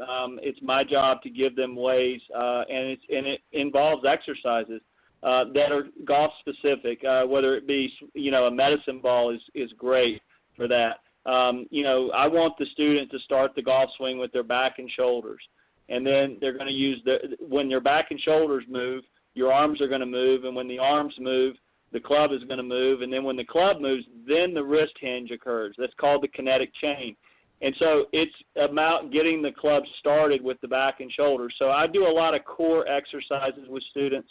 it's my job to give them ways, and it involves exercises that are golf specific. Whether it be, a medicine ball is great for that. I want the student to start the golf swing with their back and shoulders. And then they're going to use when your back and shoulders move, your arms are going to move. And when the arms move, the club is going to move. And then when the club moves, then the wrist hinge occurs. That's called the kinetic chain. And so it's about getting the club started with the back and shoulders. So I do a lot of core exercises with students.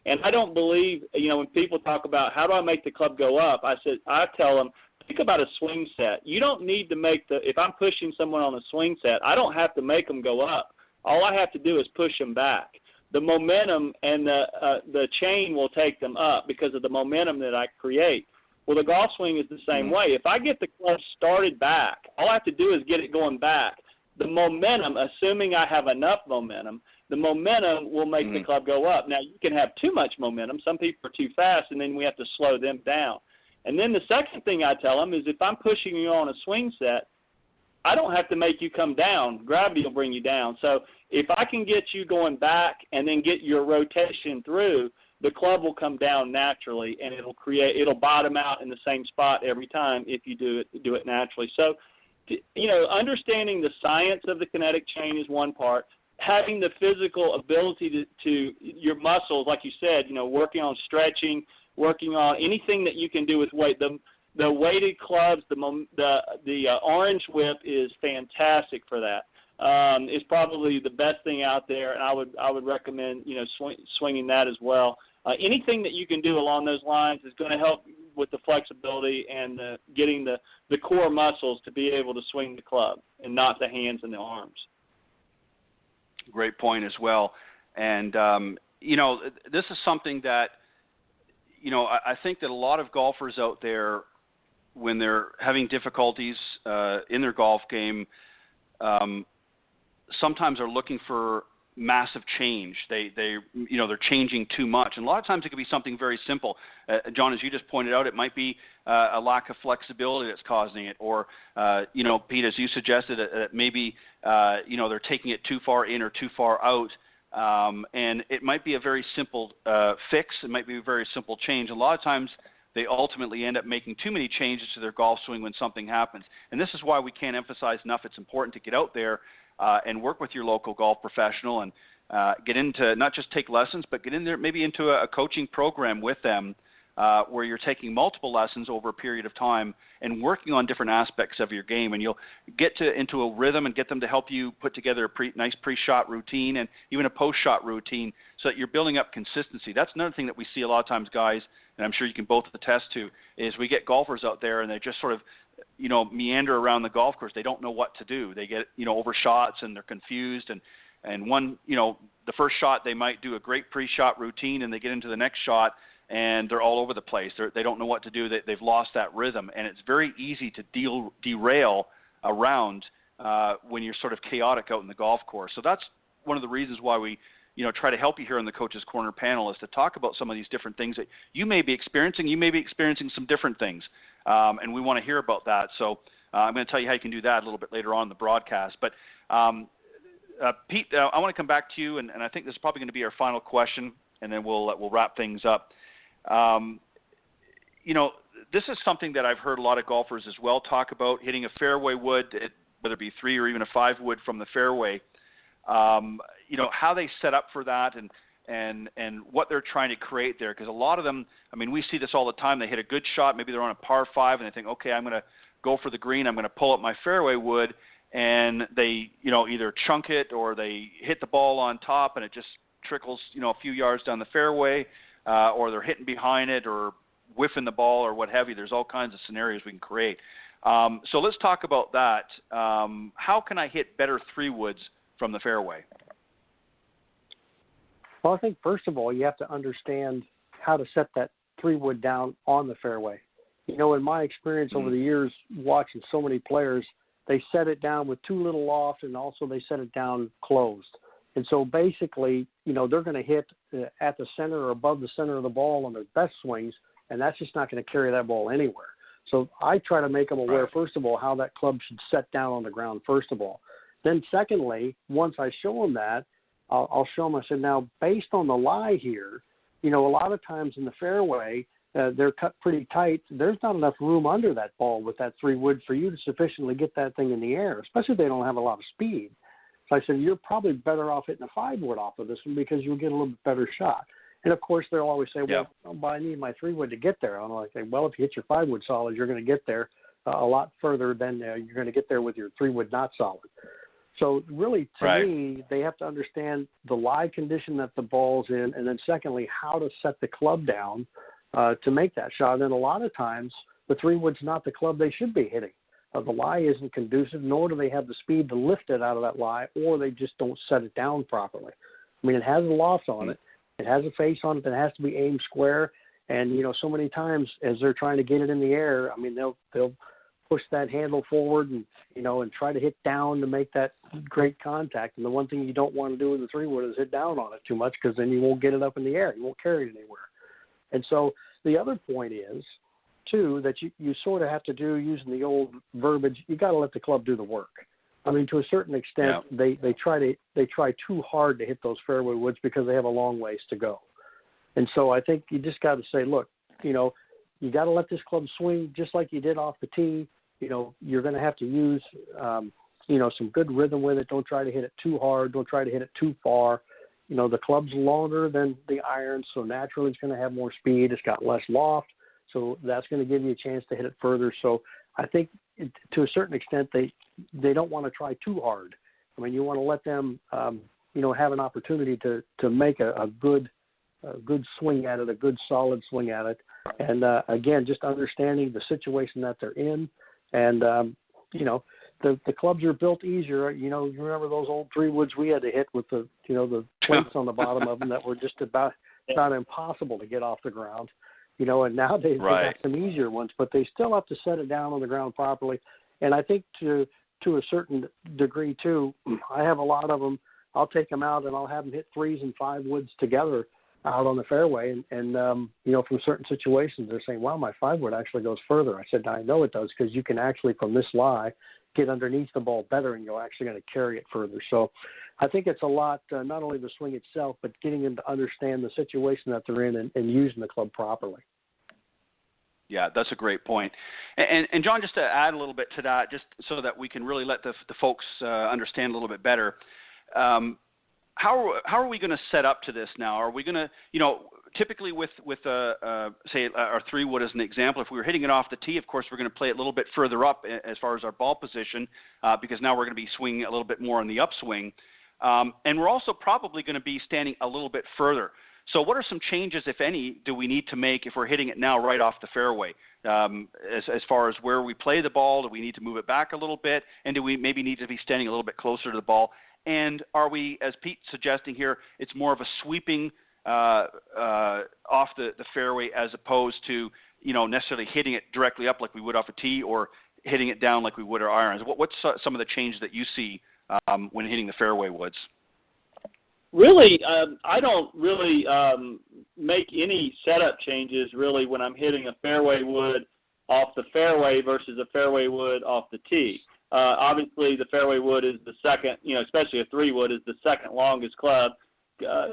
And I don't believe, when people talk about how do I make the club go up, I tell them, think about a swing set. You don't need to if I'm pushing someone on a swing set, I don't have to make them go up. All I have to do is push them back. The momentum and the chain will take them up because of the momentum that I create. Well, the golf swing is the same way. If I get the club started back, all I have to do is get it going back. The momentum, assuming I have enough momentum, the momentum will make the club go up. Now, you can have too much momentum. Some people are too fast, and then we have to slow them down. And then the second thing I tell them is if I'm pushing you on a swing set, I don't have to make you come down. Gravity will bring you down. So if I can get you going back and then get your rotation through, the club will come down naturally, and it'll bottom out in the same spot every time if you do it naturally. So, understanding the science of the kinetic chain is one part. Having the physical ability to your muscles, like you said, working on stretching, working on anything that you can do with weight. The weighted clubs, the orange whip is fantastic for that. It's probably the best thing out there, and I would recommend swinging that as well. Anything that you can do along those lines is going to help with the flexibility and getting the core muscles to be able to swing the club and not the hands and the arms. Great point as well. And this is something that I think that a lot of golfers out there, when they're having difficulties in their golf game, sometimes are looking for massive change. They're changing too much, and a lot of times it could be something very simple. John, as you just pointed out, it might be a lack of flexibility that's causing it, or Pete, as you suggested, maybe they're taking it too far in or too far out. And it might be a very simple fix. It might be a very simple change. A lot of times they ultimately end up making too many changes to their golf swing when something happens. And this is why we can't emphasize enough it's important to get out there and work with your local golf professional and get into, not just take lessons, but get in there maybe into a coaching program with them where you're taking multiple lessons over a period of time and working on different aspects of your game. And you'll get into a rhythm and get them to help you put together a nice pre-shot routine and even a post-shot routine so that you're building up consistency. That's another thing that we see a lot of times, guys, and I'm sure you can both attest to, is we get golfers out there and they just sort of meander around the golf course. They don't know what to do. They get, over shots and they're confused. And one, the first shot, they might do a great pre-shot routine and they get into the next shot and they're all over the place. They don't know what to do. They've lost that rhythm. And it's very easy to derail a round when you're sort of chaotic out in the golf course. So that's one of the reasons why we try to help you here in the Coach's Corner panel, is to talk about some of these different things that you may be experiencing. You may be experiencing some different things, and we want to hear about that. So I'm going to tell you how you can do that a little bit later on in the broadcast. But Pete, I want to come back to you, and I think this is probably going to be our final question, and then we'll wrap things up. This is something that I've heard a lot of golfers as well talk about, hitting a fairway wood, whether it be 3 or even a 5 wood from the fairway. How they set up for that and what they're trying to create there. Because a lot of them, we see this all the time. They hit a good shot. Maybe they're on a par 5 and they think, okay, I'm going to go for the green. I'm going to pull up my fairway wood. And they, either chunk it or they hit the ball on top and it just trickles, a few yards down the fairway, or they're hitting behind it or whiffing the ball or what have you. There's all kinds of scenarios we can create. So let's talk about that. How can I hit better 3-woods from the fairway? Well, I think first of all, you have to understand how to set that 3-wood down on the fairway. You know, in my experience over the years watching so many players, they set it down with too little loft, and also they set it down closed. And so basically, you know, they're going to hit at the center or above the center of the ball on their best swings, and that's just not going to carry that ball anywhere. So I try to make them aware, first of all, how that club should set down on the ground, first of all. Then secondly, once I show them that, I'll show them, I said, now, based on the lie here, you know, a lot of times in the fairway, they're cut pretty tight. There's not enough room under that ball with that 3-wood for you to sufficiently get that thing in the air, especially if they don't have a lot of speed. So I said, you're probably better off hitting a 5-wood off of this one because you'll get a little bit better shot. And, of course, they'll always say, well, but I need my 3-wood to get there. I'm like, well, if you hit your 5-wood solid, you're going to get there a lot further than you're going to get there with your 3-wood not solid. So really, to me, they have to understand the lie condition that the ball's in, and then secondly, how to set the club down to make that shot. And then a lot of times, the 3-wood's not the club they should be hitting. The lie isn't conducive, nor do they have the speed to lift it out of that lie, or they just don't set it down properly. I mean, it has a loft on it. It has a face on it that has to be aimed square. And, you know, so many times as they're trying to get it in the air, I mean, they'll push that handle forward and, you know, and try to hit down to make that great contact. And the one thing you don't want to do with the 3-wood is hit down on it too much, because then you won't get it up in the air. You won't carry it anywhere. And so the other point is, too, that you sort of have to do, using the old verbiage, you got to let the club do the work. I mean, to a certain extent, they try too hard to hit those fairway woods because they have a long ways to go. And so I think you just got to say, look, you know, you got to let this club swing just like you did off the tee. You know, you're going to have to use, you know, some good rhythm with it. Don't try to hit it too hard. Don't try to hit it too far. You know, the club's longer than the iron, so naturally it's going to have more speed. It's got less loft, so that's going to give you a chance to hit it further. So I think to a certain extent they don't want to try too hard. I mean, you want to let them, you know, have an opportunity to make a good swing at it, a good solid swing at it. And again, just understanding the situation that they're in. And, you know, the clubs are built easier. You know, you remember those old 3-woods we had to hit with the, you know, the plates on the bottom of them that were just about impossible to get off the ground. You know, and nowadays they got some easier ones, but they still have to set it down on the ground properly. And I think to a certain degree, too, I have a lot of them. I'll take them out and I'll have them hit 3s and 5-woods together out on the fairway. And you know, from certain situations, they're saying, wow, my 5-wood actually goes further. I said, I know it does, because you can actually, from this lie, get underneath the ball better, and you're actually going to carry it further. So I think it's a lot, not only the swing itself, but getting them to understand the situation that they're in and using the club properly. Yeah, that's a great point. And John, just to add a little bit to that, just so that we can really let the folks understand a little bit better, how are we going to set up to this now? Are we going to, you know, typically with say our 3-wood as an example, if we were hitting it off the tee, of course we're going to play it a little bit further up as far as our ball position, because now we're going to be swinging a little bit more on the upswing, and we're also probably going to be standing a little bit further. So what are some changes, if any, do we need to make if we're hitting it now right off the fairway? As far as where we play the ball, do we need to move it back a little bit? And do we maybe need to be standing a little bit closer to the ball? And are we, as Pete's suggesting here, it's more of a sweeping off the fairway as opposed to, you know, necessarily hitting it directly up like we would off a tee, or hitting it down like we would our irons? What's some of the changes that you see when hitting the fairway woods? Really, I don't really make any setup changes really when I'm hitting a fairway wood off the fairway versus a fairway wood off the tee. Obviously, the fairway wood is the second, you know, especially a 3-wood is the second longest club.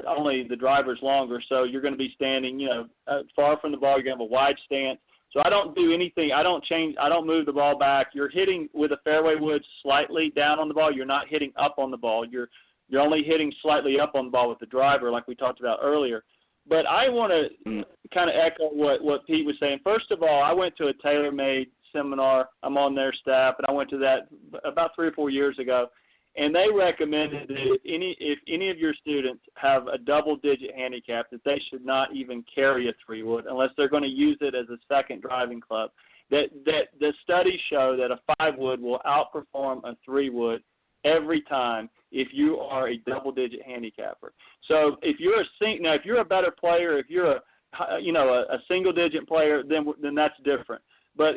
Only the driver's longer, so you're going to be standing, you know, far from the ball. You're going to have a wide stance. So I don't do anything. I don't change. I don't move the ball back. You're hitting with a fairway wood slightly down on the ball. You're not hitting up on the ball. You're only hitting slightly up on the ball with the driver, like we talked about earlier. But I want to kind of echo what Pete was saying. First of all, I went to a TaylorMade seminar. I'm on their staff, and I went to that about 3 or 4 years ago. And they recommended that if any of your students have a double-digit handicap, that they should not even carry a 3-wood unless they're going to use it as a second driving club. that the studies show that a 5-wood will outperform a 3-wood every time if you are a double-digit handicapper. So if you're a better player, if you're a single-digit player, then that's different. But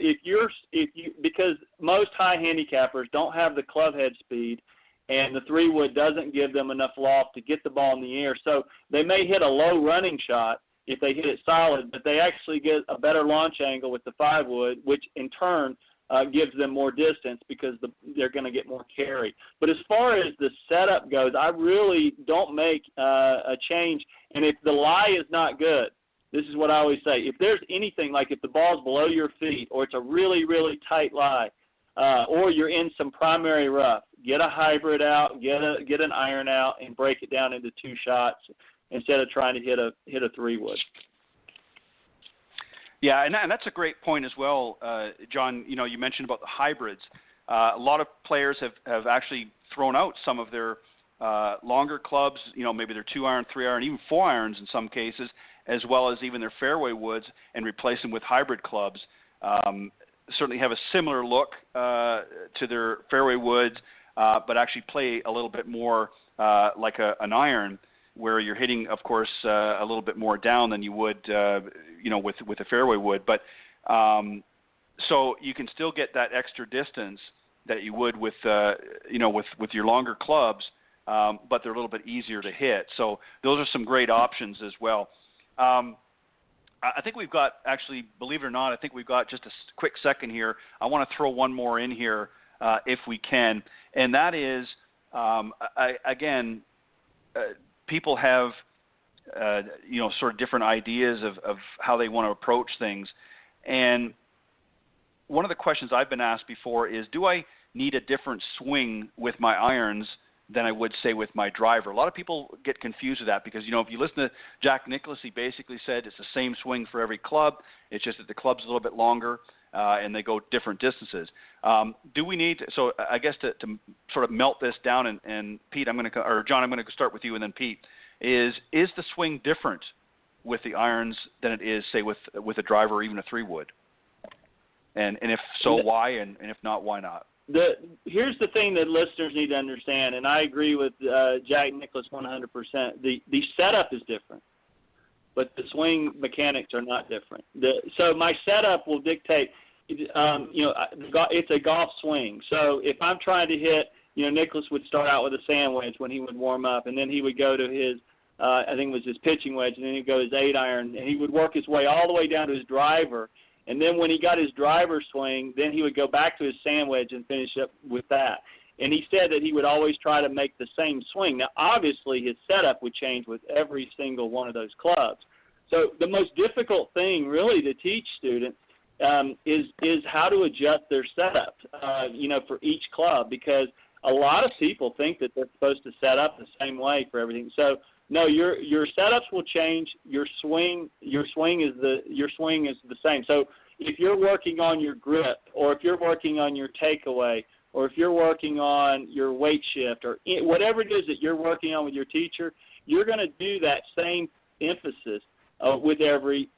because most high handicappers don't have the club head speed, and the 3-wood doesn't give them enough loft to get the ball in the air, so they may hit a low running shot if they hit it solid, but they actually get a better launch angle with the 5-wood, which in turn gives them more distance because they're going to get more carry. But as far as the setup goes, I really don't make a change. And if the lie is not good, this is what I always say. If there's anything, like if the ball's below your feet or it's a really, really tight lie, or you're in some primary rough, get a hybrid out, get an iron out, and break it down into 2 shots instead of trying to hit a 3-wood. Yeah, and that's a great point as well, John. You mentioned about the hybrids. A lot of players have actually thrown out some of their longer clubs, maybe their 2-iron, 3-iron, even 4-irons in some cases, as well as even their fairway woods, and replace them with hybrid clubs. Certainly have a similar look to their fairway woods, but actually play a little bit more like an iron, where you're hitting, of course, a little bit more down than you would, with a fairway wood. But so you can still get that extra distance that you would with your longer clubs, but they're a little bit easier to hit. So those are some great options as well. I think we've got, actually, believe it or not, I think we've got just a quick second here. I want to throw one more in here if we can, and that is, people have, sort of different ideas of how they want to approach things. And one of the questions I've been asked before is, do I need a different swing with my irons than I would, say, with my driver? A lot of people get confused with that because, if you listen to Jack Nicklaus, he basically said it's the same swing for every club. It's just that the club's a little bit longer and they go different distances. Do we need to, so I guess to sort of melt this down, and Pete, John, I'm going to start with you, and then Pete, is the swing different with the irons than it is, say, with a driver or even a 3-wood? And if so, why? And if not, why not? Here's the thing that listeners need to understand, and I agree with Jack Nicklaus 100%. The setup is different, but the swing mechanics are not different. So my setup will dictate. It's a golf swing. So if I'm trying to hit, Nicklaus would start out with a sand wedge when he would warm up, and then he would go to his, I think it was his pitching wedge, and then he'd go his 8-iron, and he would work his way all the way down to his driver. And then when he got his driver swing, then he would go back to his sand wedge and finish up with that. And he said that he would always try to make the same swing. Now, obviously, his setup would change with every single one of those clubs. So the most difficult thing really to teach students is how to adjust their setup, for each club, because a lot of people think that they're supposed to set up the same way for everything. So no, your setups will change. Your swing is the same. So if you're working on your grip, or if you're working on your takeaway, or if you're working on your weight shift, or whatever it is that you're working on with your teacher, you're going to do that same emphasis with every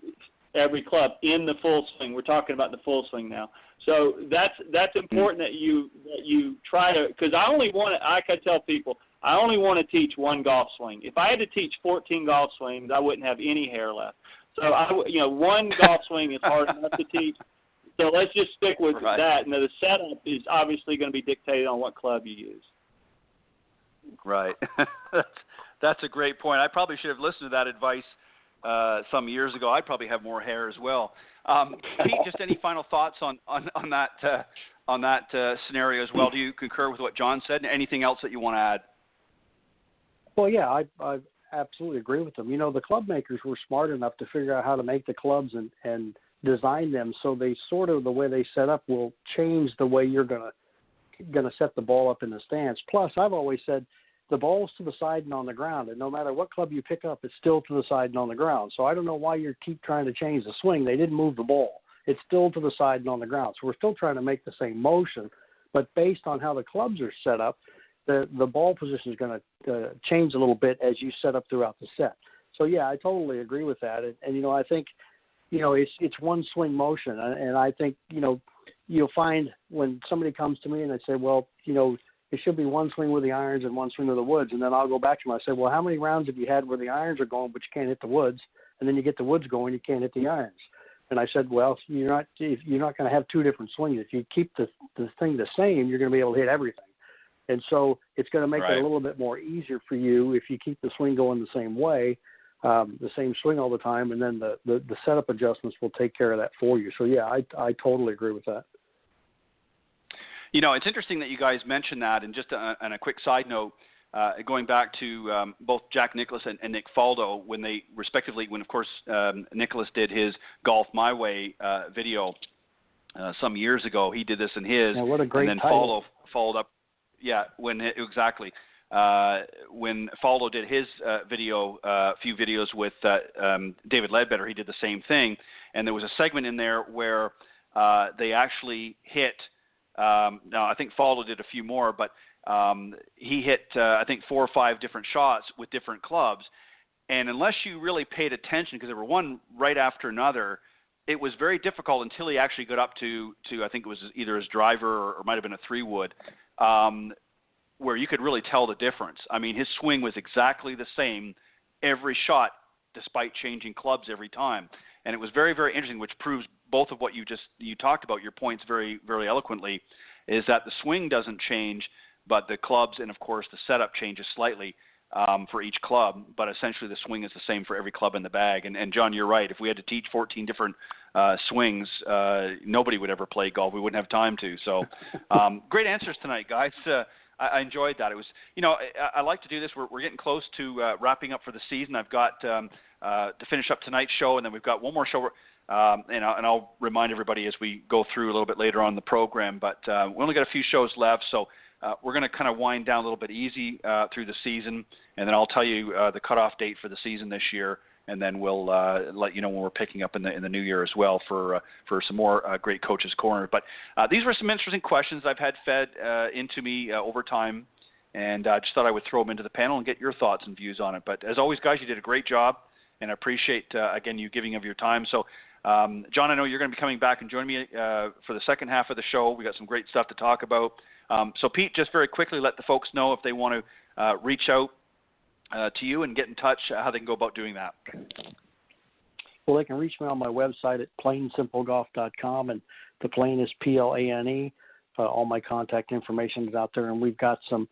club in the full swing. We're talking about the full swing now. So that's important that you try to, because I can tell people, I only want to teach one golf swing. If I had to teach 14 golf swings, I wouldn't have any hair left. So one golf swing is hard enough to teach. So let's just stick with that. Now the setup is obviously going to be dictated on what club you use. Right. That's a great point. I probably should have listened to that advice some years ago. I'd probably have more hair as well. Pete, just any final thoughts on that scenario as well? Do you concur with what John said? And anything else that you want to add? Well, yeah, I absolutely agree with them. The club makers were smart enough to figure out how to make the clubs and design them so they sort of, the way they set up will change the way you're going to set the ball up in the stance. Plus, I've always said the ball's to the side and on the ground, and no matter what club you pick up, it's still to the side and on the ground. So I don't know why you keep trying to change the swing. They didn't move the ball. It's still to the side and on the ground. So we're still trying to make the same motion, but based on how the clubs are set up, the ball position is going to change a little bit as you set up throughout the set. So, yeah, I totally agree with that. And I think, it's one swing motion. And I think, you'll find when somebody comes to me and they say, well, it should be one swing with the irons and one swing with the woods. And then I'll go back to them. I say, well, how many rounds have you had where the irons are going, but you can't hit the woods? And then you get the woods going, you can't hit the irons. And I said, well, you're not going to have two different swings. If you keep the thing the same, you're going to be able to hit everything. And so it's going to make it a little bit more easier for you if you keep the swing going the same way, the same swing all the time, and then the setup adjustments will take care of that for you. So, yeah, I totally agree with that. It's interesting that you guys mentioned that. And just on a quick side note, going back to both Jack Nicklaus and Nick Faldo, when of course, Nicklaus did his Golf My Way video some years ago. He did this in his. Yeah, what a great and then title. Faldo followed up. Yeah, exactly. When Faldo did his few videos with David Ledbetter, he did the same thing. And there was a segment in there where they actually hit. Now, I think Faldo did a few more, but he hit, I think, 4 or 5 different shots with different clubs. And unless you really paid attention, because they were one right after another, it was very difficult until he actually got up to I think it was either his driver or might have been a 3-wood, where you could really tell the difference. I mean, his swing was exactly the same every shot, despite changing clubs every time. And it was very, very interesting, which proves both of what you talked about, your points very, very eloquently, is that the swing doesn't change, but the clubs and, of course, the setup changes slightly for each club. But essentially the swing is the same for every club in the bag. And John, you're right. If we had to teach 14 different swings, nobody would ever play golf. We wouldn't have time to. So great answers tonight, guys. I enjoyed that. It was, I like to do this. We're getting close to wrapping up for the season. I've got to finish up tonight's show, and then we've got one more show. And I'll remind everybody as we go through a little bit later on the program. But we only got a few shows left, so we're going to kind of wind down a little bit easy through the season, and then I'll tell you the cutoff date for the season this year, and then we'll let you know when we're picking up in the new year as well for some more great Coach's Corner. But these were some interesting questions I've had fed into me over time, and I just thought I would throw them into the panel and get your thoughts and views on it. But as always, guys, you did a great job, and I appreciate, again, you giving of your time. So, John, I know you're going to be coming back and joining me for the second half of the show. We got some great stuff to talk about. So, Pete, just very quickly, let the folks know if they want to reach out to you and get in touch, how they can go about doing that. Well, they can reach me on my website at plainsimplegolf.com, and the Plain is Plane. All my contact information is out there, and we've got some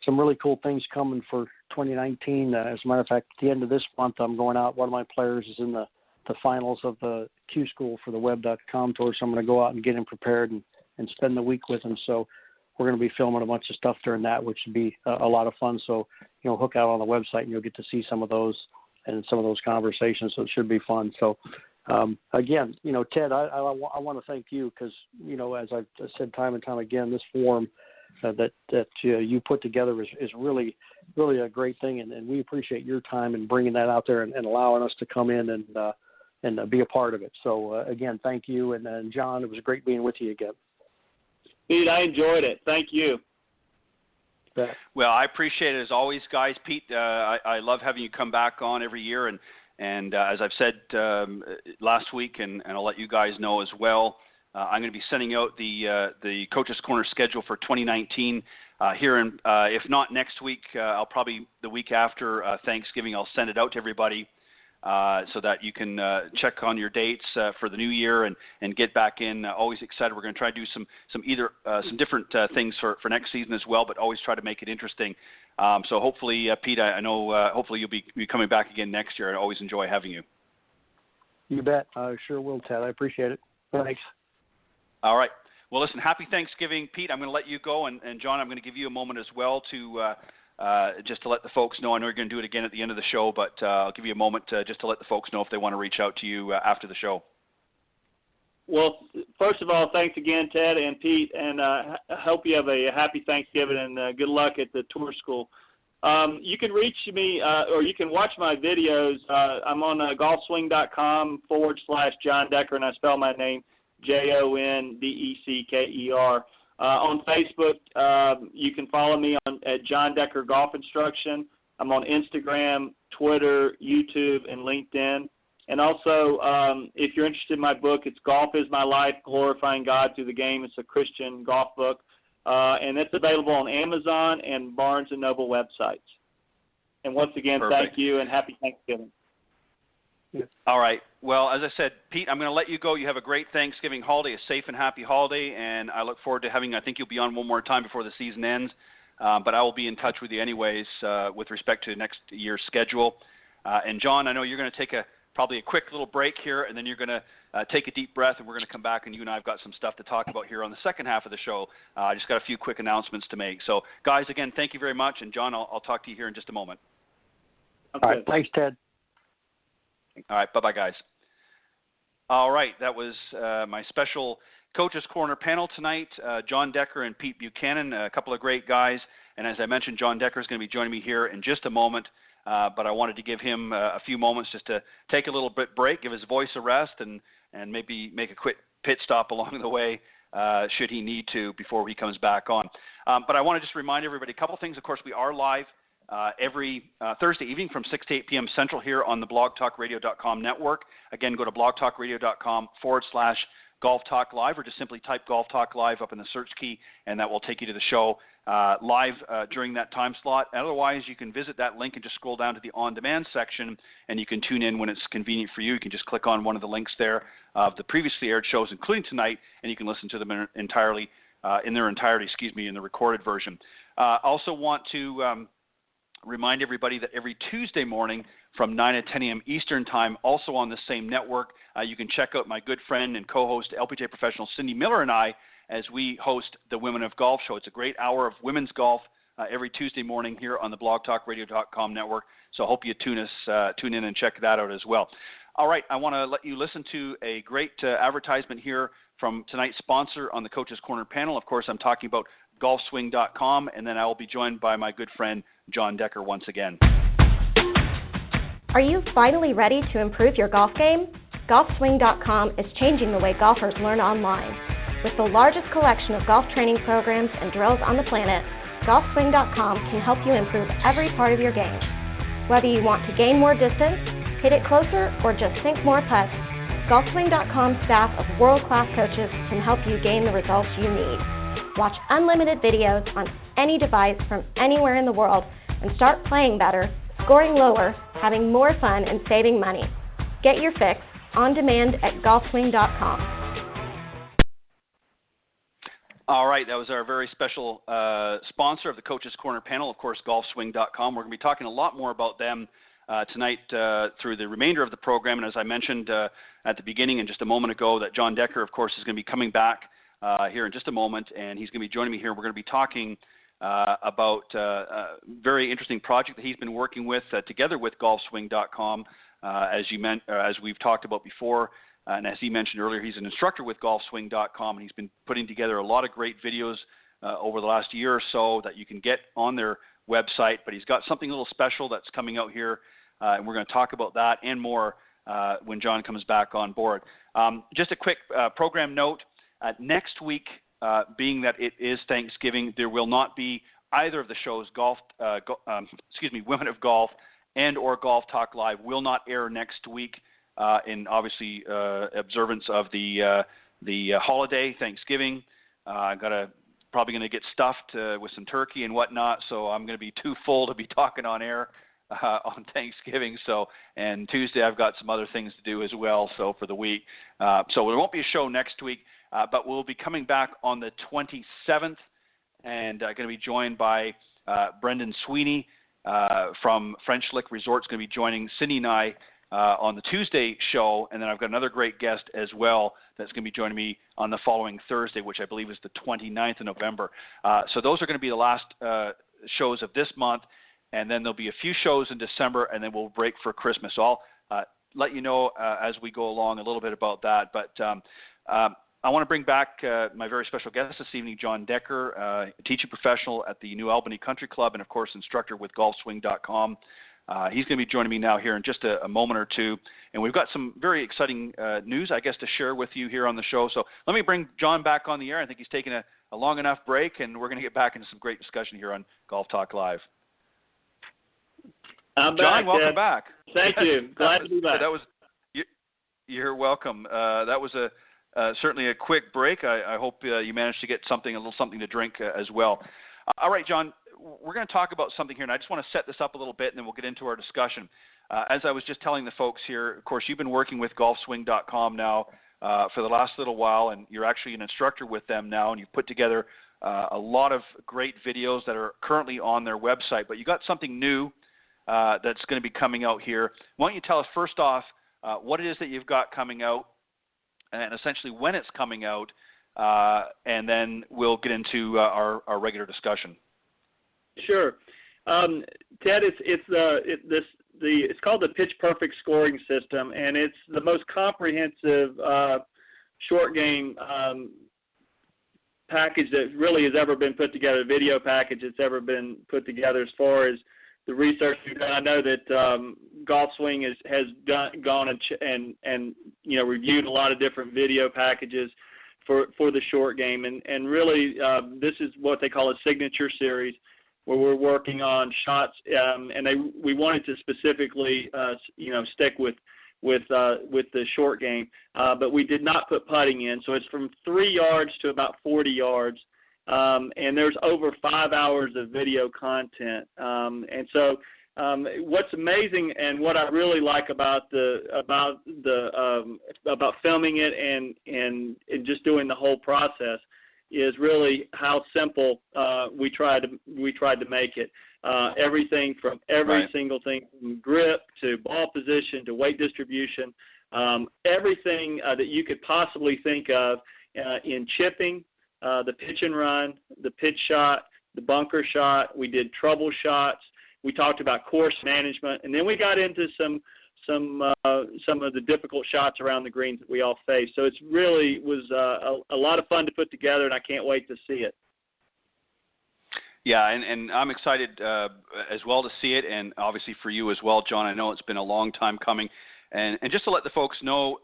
really cool things coming for 2019. As a matter of fact, at the end of this month, I'm going out. One of my players is in the finals of the Q School for the Web.com tour, so I'm going to go out and get him prepared and spend the week with him. So we're going to be filming a bunch of stuff during that, which would be a lot of fun. So, hook out on the website and you'll get to see some of those and some of those conversations. So it should be fun. So, again, Ted, I want to thank you because, as I've said time and time again, this forum that you put together is really, really a great thing. And we appreciate your time and bringing that out there and allowing us to come in and be a part of it. So, again, thank you. And John, it was great being with you again. Pete, I enjoyed it. Thank you. Well, I appreciate it as always, guys. Pete, I love having you come back on every year. And as I've said last week, and I'll let you guys know as well, I'm going to be sending out the Coach's Corner schedule for 2019 here in, if not next week, I'll probably the week after Thanksgiving, I'll send it out to everybody. So that you can check on your dates for the new year and get back in. Always excited. We're going to try to do some different things for next season as well, but always try to make it interesting. So hopefully, Pete, I know hopefully you'll be coming back again next year. I always enjoy having you. You bet. I sure will, Ted. I appreciate it. Thanks. All right. Well, listen, happy Thanksgiving, Pete. I'm going to let you go. And John, I'm going to give you a moment as well to just to let the folks know. I know you're going to do it again at the end of the show, but I'll give you a moment just to let the folks know if they want to reach out to you after the show. Well, first of all, thanks again, Ted and Pete, and I hope you have a happy Thanksgiving and good luck at the tour school. You can reach me or you can watch my videos. I'm on golfswing.com/John Decker, and I spell my name JONDECKER. On Facebook, you can follow me at John Decker Golf Instruction. I'm on Instagram, Twitter, YouTube, and LinkedIn. And also, if you're interested in my book, it's Golf is My Life, Glorifying God Through the Game. It's a Christian golf book, and it's available on Amazon and Barnes & Noble websites. And once again, Perfect. Thank you, and happy Thanksgiving. All right. Well, as I said, Pete, I'm going to let you go. You have a great Thanksgiving holiday, a safe and happy holiday, and I look forward to I think you'll be on one more time before the season ends, but I will be in touch with you anyways with respect to next year's schedule. And John, I know you're going to take probably a quick little break here, and then you're going to take a deep breath, and we're going to come back, and you and I have got some stuff to talk about here on the second half of the show. I just got a few quick announcements to make. So, guys, again, thank you very much, and John, I'll talk to you here in just a moment. Okay. All right. Thanks, Ted. All right. Bye-bye, guys. All right. That was my special Coach's Corner panel tonight. John Decker and Pete Buchanan, a couple of great guys. And as I mentioned, John Decker is going to be joining me here in just a moment. But I wanted to give him a few moments just to take a little bit break, give his voice a rest, and maybe make a quick pit stop along the way should he need to before he comes back on. But I want to just remind everybody a couple things. Of course, we are live every Thursday evening from 6 to 8 p.m. Central here on the blogtalkradio.com network. Again, go to blogtalkradio.com/Golf Talk Live, or just simply type Golf Talk Live up in the search key, and that will take you to the show live during that time slot. Otherwise, you can visit that link and just scroll down to the on-demand section, and you can tune in when it's convenient for you. You can just click on one of the links there of the previously aired shows, including tonight, and you can listen to them entirely in their entirety, in the recorded version. Also want to remind everybody that every Tuesday morning from 9 to 10 a.m. Eastern Time, also on the same network, you can check out my good friend and co-host, LPGA professional Cindy Miller, and I, as we host the Women of Golf Show. It's a great hour of women's golf every Tuesday morning here on the blogtalkradio.com network. So I hope you tune in and check that out as well. All right, I want to let you listen to a great advertisement here from tonight's sponsor on the Coach's Corner panel. Of course, I'm talking about golfswing.com, and then I will be joined by my good friend John Decker once again. Are you finally ready to improve your golf game? Golfswing.com is changing the way golfers learn online. With the largest collection of golf training programs and drills on the planet, Golfswing.com can help you improve every part of your game. Whether you want to gain more distance, hit it closer, or just sink more putts, Golfswing.com's staff of world-class coaches can help you gain the results you need. Watch unlimited videos on any device from anywhere in the world and start playing better, scoring lower, having more fun, and saving money. Get your fix on demand at Golfswing.com. All right, that was our very special sponsor of the Coach's Corner panel, of course, Golfswing.com. We're going to be talking a lot more about them tonight through the remainder of the program. And as I mentioned at the beginning and just a moment ago, that John Decker, of course, is going to be coming back here in just a moment, and he's going to be joining me here. We're going to be talking about a very interesting project that he's been working with together with Golfswing.com, as we've talked about before. And as he mentioned earlier, he's an instructor with Golfswing.com, and he's been putting together a lot of great videos over the last year or so that you can get on their website. But he's got something a little special that's coming out here, and we're going to talk about that and more when John comes back on board. Just a quick program note. Next week, being that it is Thanksgiving, there will not be either of the shows, Women of Golf and or Golf Talk Live will not air next week. In obviously observance of the holiday, Thanksgiving. I'm probably going to get stuffed with some turkey and whatnot, so I'm going to be too full to be talking on air on Thanksgiving. And Tuesday I've got some other things to do as well, so for the week. So there won't be a show next week, but we'll be coming back on the 27th, and going to be joined by Brendan Sweeney from French Lick Resorts, going to be joining Cindy and I on the Tuesday show, and then I've got another great guest as well that's going to be joining me on the following Thursday, which I believe is the 29th of November. So those are going to be the last shows of this month, and then there'll be a few shows in December, and then we'll break for Christmas. So I'll let you know as we go along a little bit about that. But I want to bring back my very special guest this evening, John Decker, a teaching professional at the New Albany Country Club and, of course, instructor with Golfswing.com. He's going to be joining me now here in just a moment or two. And we've got some very exciting news, I guess, to share with you here on the show. So let me bring John back on the air. I think he's taken a long enough break, and we're going to get back into some great discussion here on Golf Talk Live. I'm John, back, welcome Ted. back. Thank you. Glad to be back. You're welcome. That was certainly a quick break. I hope you managed to get a little something to drink as well. All right, John, we're going to talk about something here, and I just want to set this up a little bit, and then we'll get into our discussion. As I was just telling the folks here, of course, you've been working with golfswing.com now for the last little while, and you're actually an instructor with them now, and you've put together a lot of great videos that are currently on their website. But you got something new that's going to be coming out here. Why don't you tell us first off what it is that you've got coming out, and essentially when it's coming out, and then we'll get into our regular discussion. Sure, Ted. It's called the Pitch Perfect scoring system, and it's the most comprehensive short game package that really has ever been put together. A video package that's ever been put together as far as the research we've done. I know that GolfSwing has gone and reviewed a lot of different video packages for the short game, and really this is what they call a signature series, where we're working on shots, and we wanted to specifically stick with the short game, but we did not put putting in. So it's from 3 yards to about 40 yards. And there's over 5 hours of video content. And so what's amazing and what I really like about filming it and just doing the whole process is really how simple we tried to make it. Everything from single thing, from grip to ball position to weight distribution, everything that you could possibly think of in chipping, the pitch and run, the pitch shot, the bunker shot. We did trouble shots. We talked about course management, and then we got into some of the difficult shots around the greens that we all face. So it's really was a lot of fun to put together, and I can't wait to see it. Yeah, and I'm excited as well to see it, and obviously for you as well, John. I know it's been a long time coming. And just to let the folks know,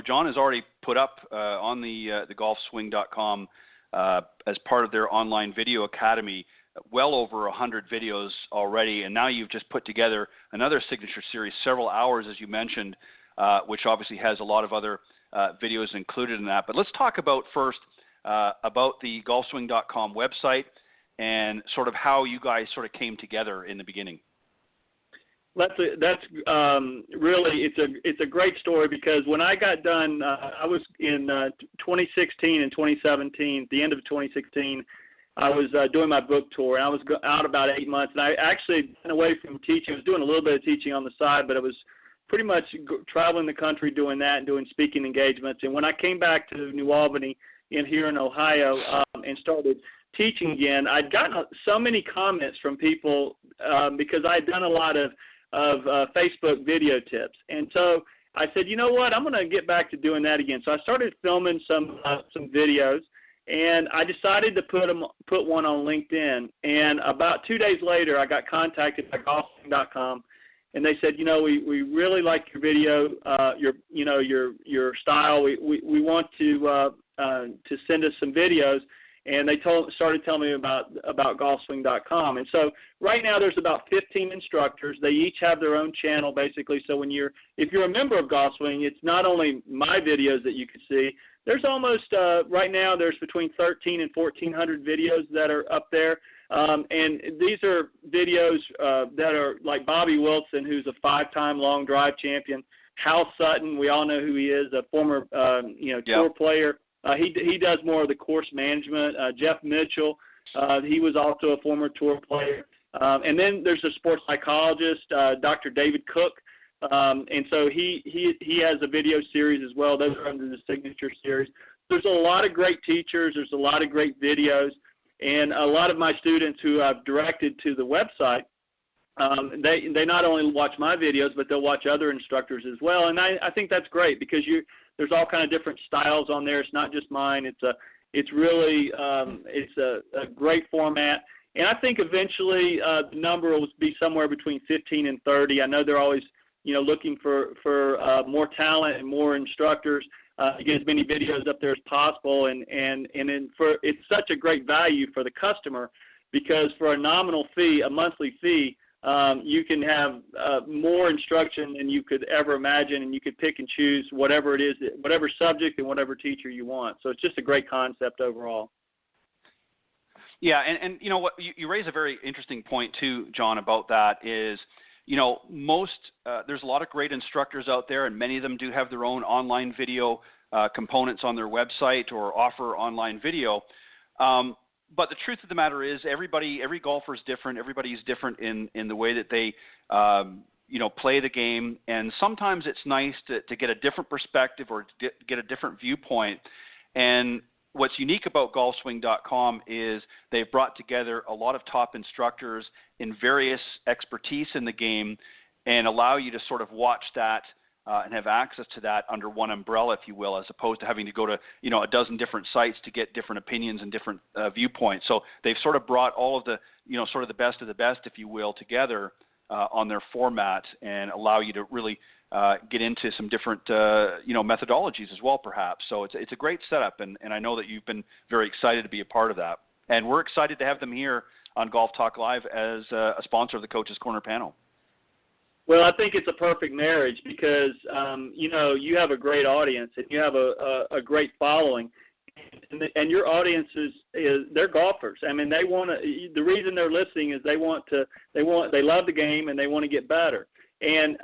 John has already put up on the golfswing.com as part of their online video academy well over 100 videos already, and now you've just put together another signature series, several hours, as you mentioned, which obviously has a lot of other videos included in that. But let's talk about first about the golfswing.com website and sort of how you guys sort of came together in the beginning. That's really it's a great story, because when I got done, I was in 2016 and 2017. At the end of 2016, I was doing my book tour, and I was out about 8 months. And I actually went away from teaching. I was doing a little bit of teaching on the side, but it was pretty much traveling the country doing that and doing speaking engagements. And when I came back to New Albany here in Ohio and started teaching again, I'd gotten so many comments from people because I had done a lot of Facebook video tips. And so I said, you know what, I'm going to get back to doing that again. So I started filming some videos, and I decided to put one on LinkedIn. And about 2 days later, I got contacted by golfswing.com, and they said, we really like your video, your style. We want to send us some videos. And they started telling me about golfswing.com. And so right now there's about 15 instructors. They each have their own channel, basically. So if you're a member of GolfSwing, it's not only my videos that you can see. There's almost right now there's between 1,300 and 1,400 videos that are up there. And these are videos that are like Bobby Wilson, who's a 5-time long drive champion. Hal Sutton, we all know who he is, a former tour player. He does more of the course management. Jeff Mitchell, he was also a former tour player. And then there's a sports psychologist, Dr. David Cook. And so he has a video series as well. Those are under the signature series. There's a lot of great teachers. There's a lot of great videos. And a lot of my students who I've directed to the website, they not only watch my videos, but they'll watch other instructors as well. And I think that's great, because there's all kind of different styles on there. It's not just mine. It's really a great format. And I think eventually the number will be somewhere between 15 and 30. I know they're always looking for more talent and more instructors to get as many videos up there as possible. And it's such a great value for the customer, because for a nominal fee, a monthly fee, you can have more instruction than you could ever imagine, and you could pick and choose whatever it is, whatever subject and whatever teacher you want. So it's just a great concept overall. Yeah, and you know what, you raise a very interesting point too, John, about that is, you know, there's a lot of great instructors out there, and many of them do have their own online video components on their website or offer online video. But the truth of the matter is every golfer is different. Everybody's different in the way that they, you know, play the game. And sometimes it's nice to get a different perspective or get a different viewpoint. And what's unique about golfswing.com is they've brought together a lot of top instructors in various expertise in the game and allow you to sort of watch that and have access to that under one umbrella, if you will, as opposed to having to go to, you know, a dozen different sites to get different opinions and different viewpoints. So they've sort of brought all of the, you know, sort of the best of the best, if you will, together on their format and allow you to really get into some different, you know, methodologies as well, perhaps. So it's a great setup, and I know that you've been very excited to be a part of that. And we're excited to have them here on Golf Talk Live as a sponsor of the Coach's Corner panel. Well, I think it's a perfect marriage because, you know, you have a great audience and you have a great following, and your audience is they're golfers. I mean, they want to. The reason they're listening is they love the game and they want to get better. And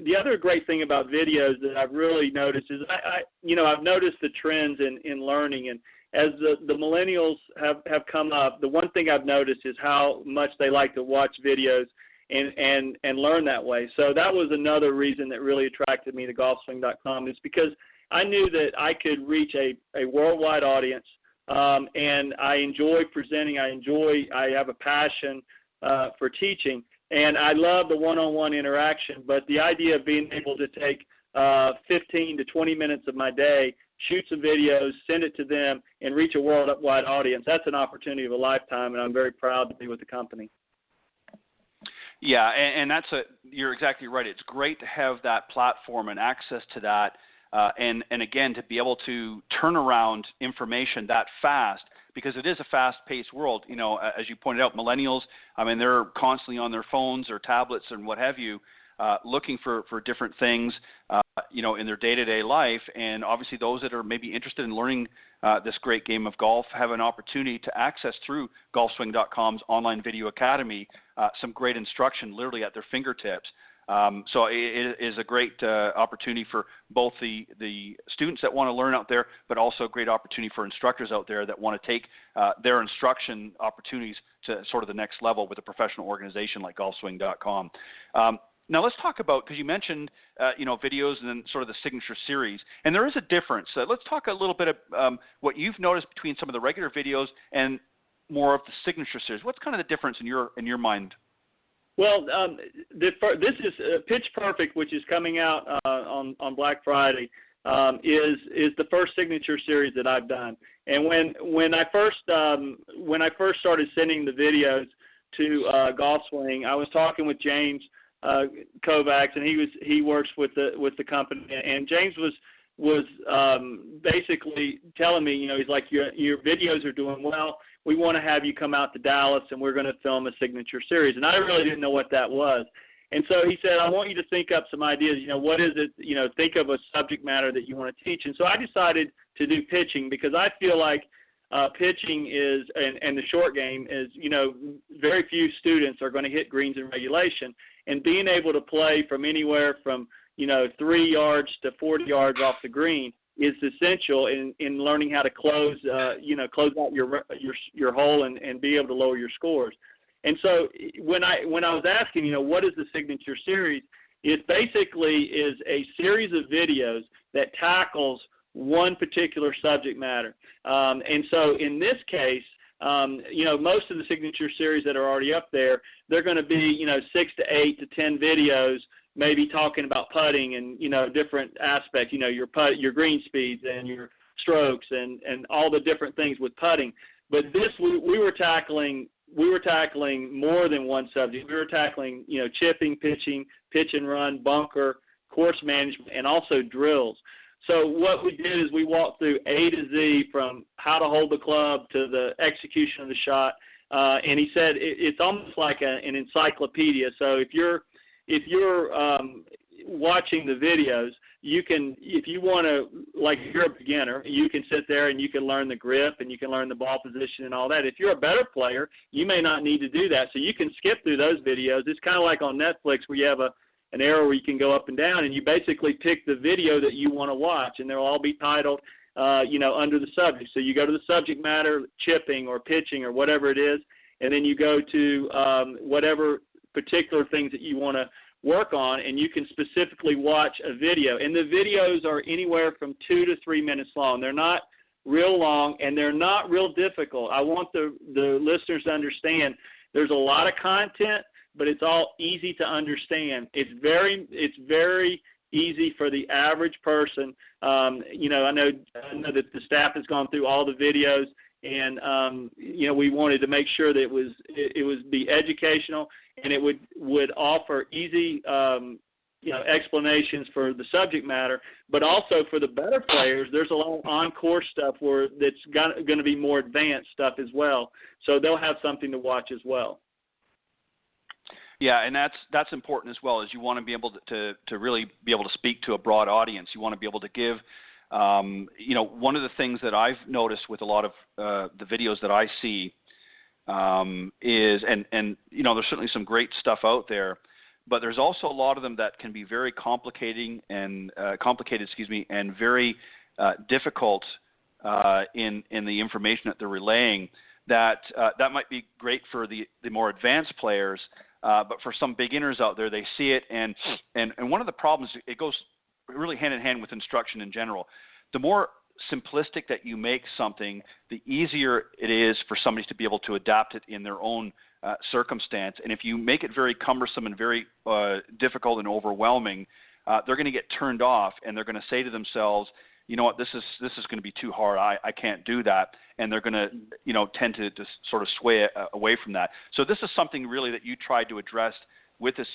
the other great thing about videos that I've really noticed is I've noticed the trends in learning, and as the millennials have come up, the one thing I've noticed is how much they like to watch videos and learn that way. So that was another reason that really attracted me to golfswing.com, is because I knew that I could reach a worldwide audience, and I enjoy presenting. I have a passion for teaching, and I love the one-on-one interaction. But the idea of being able to take 15 to 20 minutes of my day, shoot some videos, send it to them, and reach a worldwide audience, that's an opportunity of a lifetime, and I'm very proud to be with the company. Yeah, and you're exactly right. It's great to have that platform and access to that, and again, to be able to turn around information that fast, because it is a fast-paced world. You know, as you pointed out, millennials, I mean, they're constantly on their phones or tablets and what have you, looking for different things, you know, in their day-to-day life. And obviously those that are maybe interested in learning this great game of golf have an opportunity to access through golfswing.com's online video academy some great instruction literally at their fingertips. So it is a great opportunity for both the students that want to learn out there, but also a great opportunity for instructors out there that want to take their instruction opportunities to sort of the next level with a professional organization like golfswing.com. Now let's talk about, because you mentioned you know, videos and then sort of the signature series, and there is a difference. Let's talk a little bit of what you've noticed between some of the regular videos and more of the signature series. What's kind of the difference in your mind? Well, this is Pitch Perfect, which is coming out on Black Friday, is the first signature series that I've done. And when I first started sending the videos to Golfswing, I was talking with James Kovacs, and he works with the company, and James was basically telling me, you know, he's like, your videos are doing well. We want to have you come out to Dallas, and we're going to film a signature series. And I really didn't know what that was. And so he said, I want you to think up some ideas. You know, what is it? You know, think of a subject matter that you want to teach. And so I decided to do pitching, because I feel like pitching is, and the short game is, you know, very few students are going to hit greens in regulation. And being able to play from anywhere from, you know, 3 yards to 40 yards off the green is essential in learning how to close out your hole and be able to lower your scores. And so when I was asking, you know, what is the signature series, it basically is a series of videos that tackles one particular subject matter. And so in this case, you know, most of the signature series that are already up there, they're going to be, you know, 6 to 8 to 10 videos, maybe talking about putting and, you know, different aspects, you know, your green speeds and your strokes and all the different things with putting. But this, we were tackling more than one subject. We were tackling, you know, chipping, pitching, pitch and run, bunker, course management, and also drills. So what we did is we walked through A to Z, from how to hold the club to the execution of the shot. and he said it's almost like an encyclopedia. So if you're watching the videos, you can, if you want to, like if you're a beginner, you can sit there and you can learn the grip and you can learn the ball position and all that. If you're a better player, you may not need to do that. So you can skip through those videos. It's kind of like on Netflix where you have an arrow where you can go up and down, and you basically pick the video that you want to watch, and they'll all be titled, under the subject. So you go to the subject matter, chipping or pitching or whatever it is, and then you go to whatever particular things that you want to work on, and you can specifically watch a video. And the videos are anywhere from 2 to 3 minutes long. They're not real long, and they're not real difficult. I want the listeners to understand there's a lot of content, but it's all easy to understand. It's very easy for the average person. I know that the staff has gone through all the videos, and we wanted to make sure that it was be educational, and it would offer easy explanations for the subject matter, but also for the better players, there's a lot of on-course stuff that's going to be more advanced stuff as well. So they'll have something to watch as well. Yeah, and that's important as well, as you want to be able to really be able to speak to a broad audience. You want to be able to give, one of the things that I've noticed with a lot of the videos that I see is, and there's certainly some great stuff out there, but there's also a lot of them that can be very complicated and very difficult in the information that they're relaying. That might be great for the more advanced players. But for some beginners out there, they see it, and one of the problems, it goes really hand in hand with instruction in general. The more simplistic that you make something, the easier it is for somebody to be able to adapt it in their own circumstance. And if you make it very cumbersome and very difficult and overwhelming, they're going to get turned off, and they're going to say to themselves, you know what, this is going to be too hard. I can't do that. And they're going to, tend to just sort of sway away from that. So this is something really that you tried to address with this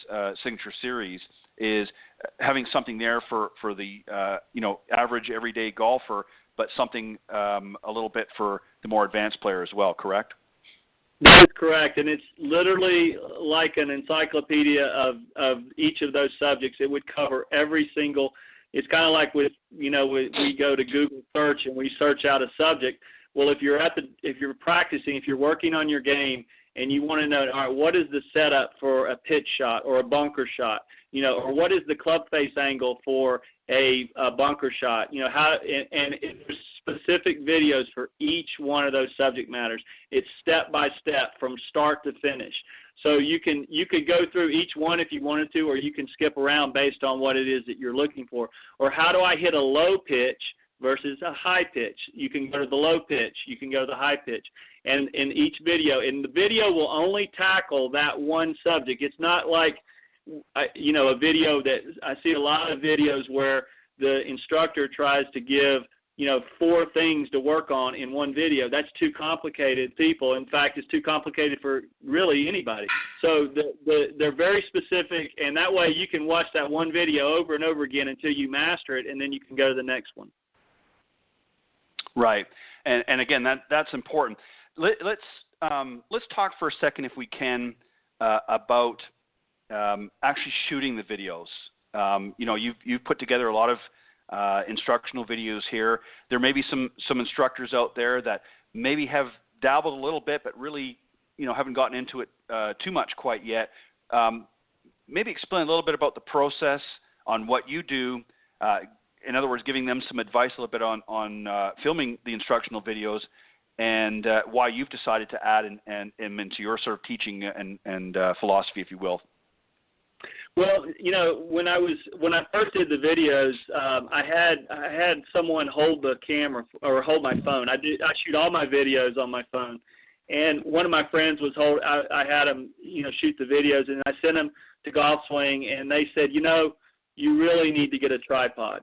signature series, is having something there for the, average everyday golfer, but something a little bit for the more advanced player as well, correct? That's correct, and it's literally like an encyclopedia of each of those subjects. It would cover every single. It's kind of like we go to Google search and we search out a subject. Well, if you're practicing, if you're working on your game, and you want to know, all right, what is the setup for a pitch shot or a bunker shot, or what is the club face angle for a bunker shot, and there's specific videos for each one of those subject matters. It's step by step from start to finish. So you could go through each one if you wanted to, or you can skip around based on what it is that you're looking for. Or how do I hit a low pitch versus a high pitch? You can go to the low pitch. You can go to the high pitch. And in each video, and the video will only tackle that one subject. It's not like, a video that I see a lot of videos where the instructor tries to give 4 things to work on in one video. That's too complicated, people. In fact, it's too complicated for really anybody. So they're very specific, and that way you can watch that one video over and over again until you master it, and then you can go to the next one. Right, and again, that's important. Let's talk for a second, if we can, about actually shooting the videos. You've put together a lot of instructional videos here. There may be some instructors out there that maybe have dabbled a little bit, but really, haven't gotten into it too much quite yet. Maybe explain a little bit about the process on what you do. In other words, giving them some advice a little bit on filming the instructional videos, and why you've decided to add them into your sort of teaching and philosophy, if you will. Well, when I first did the videos, I had someone hold the camera or hold my phone. I shoot all my videos on my phone, and one of my friends was I had him, shoot the videos, and I sent them to Golf Swing, and they said, you really need to get a tripod.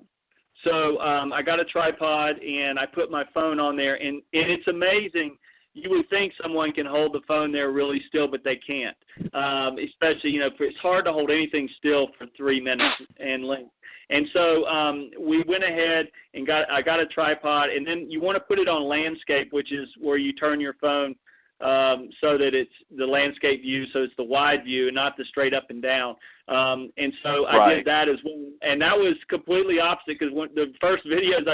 So I got a tripod, and I put my phone on there, and it's amazing. You would think someone can hold the phone there really still, but they can't. Especially, it's hard to hold anything still for 3 minutes and length. And so we went ahead and I got a tripod, and then you want to put it on landscape, which is where you turn your phone so that it's the landscape view, so it's the wide view and not the straight up and down. And so I did that as well, and that was completely opposite, because the first videos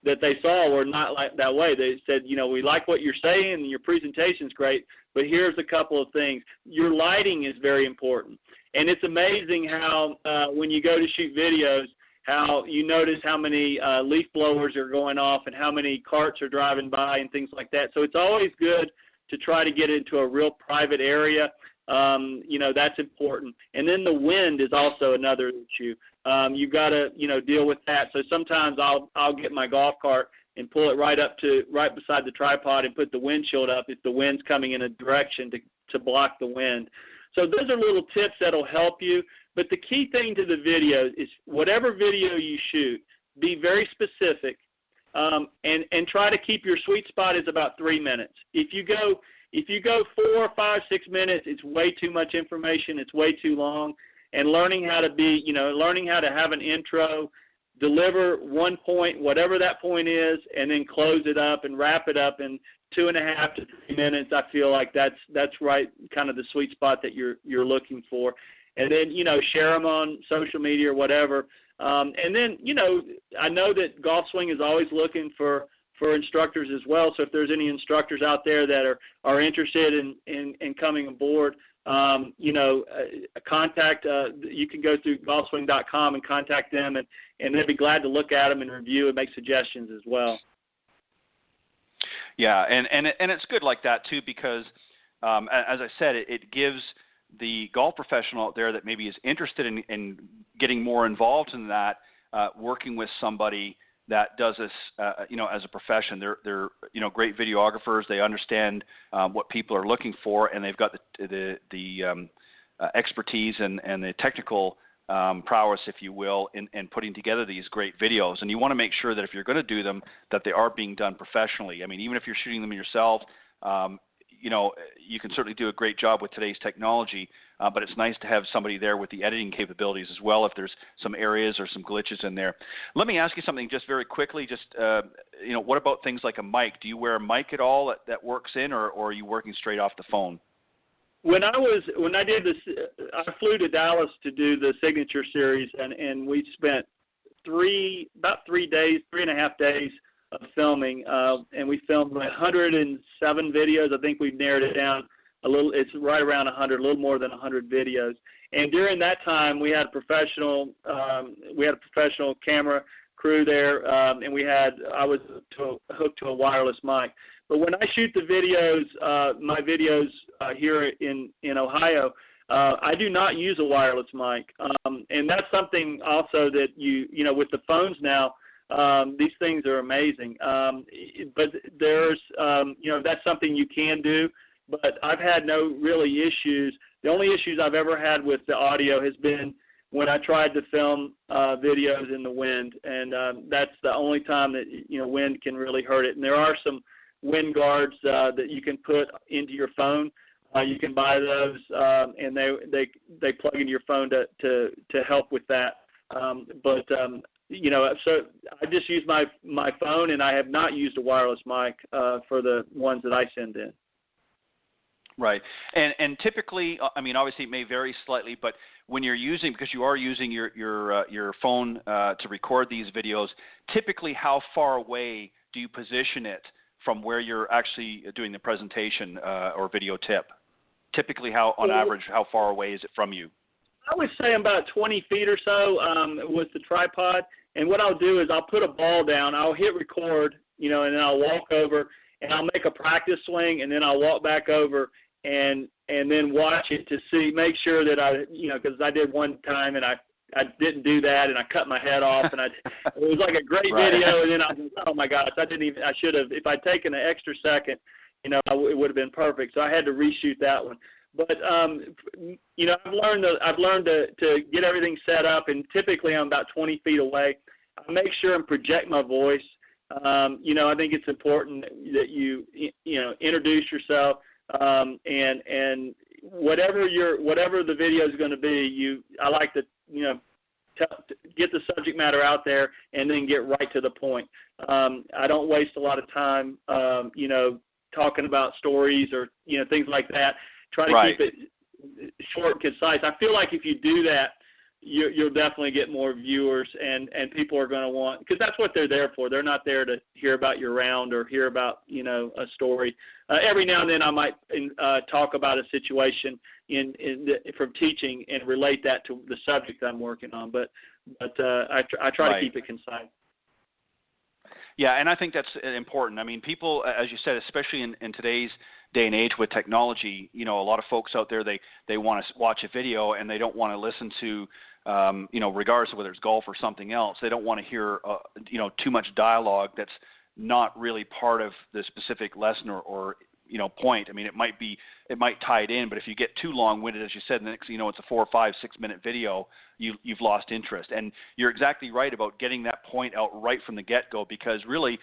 that they saw were not like that way. They said, we like what you're saying and your presentation's great, but here's a couple of things. Your lighting is very important. And it's amazing how when you go to shoot videos, how you notice how many leaf blowers are going off and how many carts are driving by and things like that. So it's always good to try to get into a real private area. That's important. And then the wind is also another issue. You've got to, deal with that. So sometimes I'll get my golf cart and pull it right beside the tripod and put the windshield up if the wind's coming in a direction to block the wind. So those are little tips that'll help you. But the key thing to the video is whatever video you shoot, be very specific, and try to keep your sweet spot is about 3 minutes. If you go 4, 5, 6 minutes, it's way too much information. It's way too long. And learning how to have an intro, deliver one point, whatever that point is, and then close it up and wrap it up in 2.5 to 3 minutes. I feel like that's right, kind of the sweet spot that you're looking for. And then, share them on social media or whatever. And then, I know that Golf Swing is always looking for instructors as well. So if there's any instructors out there that are interested in coming aboard, contact, you can go through golfswing.com and contact them, and they'd be glad to look at them and review and make suggestions as well. Yeah, and it's good like that too, because as I said, it gives the golf professional out there that maybe is interested in getting more involved in that, working with somebody that does this, as a profession. They're great videographers. They understand what people are looking for, and they've got the expertise and the technical prowess, if you will, in putting together these great videos. And you want to make sure that if you're going to do them, that they are being done professionally. I mean, even if you're shooting them yourself, you can certainly do a great job with today's technology, but it's nice to have somebody there with the editing capabilities as well if there's some areas or some glitches in there. Let me ask you something just very quickly. What about things like a mic? Do you wear a mic at all that works in, or are you working straight off the phone? When I did this, I flew to Dallas to do the Signature Series, and we spent about 3.5 days of filming, and we filmed 107 videos. I think we've narrowed it down a little. It's right around 100, a little more than 100 videos. And during that time, we had a professional camera crew there, and I was hooked to a wireless mic. But when I shoot the videos, my videos here in Ohio, I do not use a wireless mic, and that's something also that with the phones now. These things are amazing, but there's, that's something you can do, but I've had no really issues. The only issues I've ever had with the audio has been when I tried to film videos in the wind, and that's the only time that, wind can really hurt it. And there are some wind guards that you can put into your phone. You can buy those, and they plug into your phone to help with that. So I just use my phone, and I have not used a wireless mic for the ones that I send in. Right. And typically, obviously it may vary slightly, but when you're because you are using your phone to record these videos, typically how far away do you position it from where you're actually doing the presentation or video tip? Typically, on average, how far away is it from you? I would say about 20 feet or so with the tripod. And what I'll do is I'll put a ball down, I'll hit record, and then I'll walk over and I'll make a practice swing, and then I'll walk back over and then watch it to make sure that because I did one time and I didn't do that and I cut my head off, and it was like a great video, and then I was like, oh my gosh, I should have, if I'd taken an extra second, it would have been perfect. So I had to reshoot that one. But I've learned to get everything set up, and typically I'm about 20 feet away. I make sure and project my voice. I think it's important that you introduce yourself, and whatever the video is going to be, I like to get the subject matter out there and then get right to the point. I don't waste a lot of time talking about stories or things like that. Try to keep it short and concise. I feel like if you do that, you'll definitely get more viewers, and people are going to want, because that's what they're there for. They're not there to hear about your round or hear about a story. Every now and then I might talk about a situation from teaching and relate that to the subject I'm working on, but I try to keep it concise. Yeah, and I think that's important. I mean, people, as you said, especially in today's day and age with technology, a lot of folks out there, they want to watch a video and they don't want to listen to, regardless of whether it's golf or something else, they don't want to hear, too much dialogue that's not really part of the specific lesson or point. I mean, it might tie it in, but if you get too long-winded, as you said, the next thing you know, it's a 4 or 5, 6-minute video, you've lost interest. And you're exactly right about getting that point out right from the get-go, because really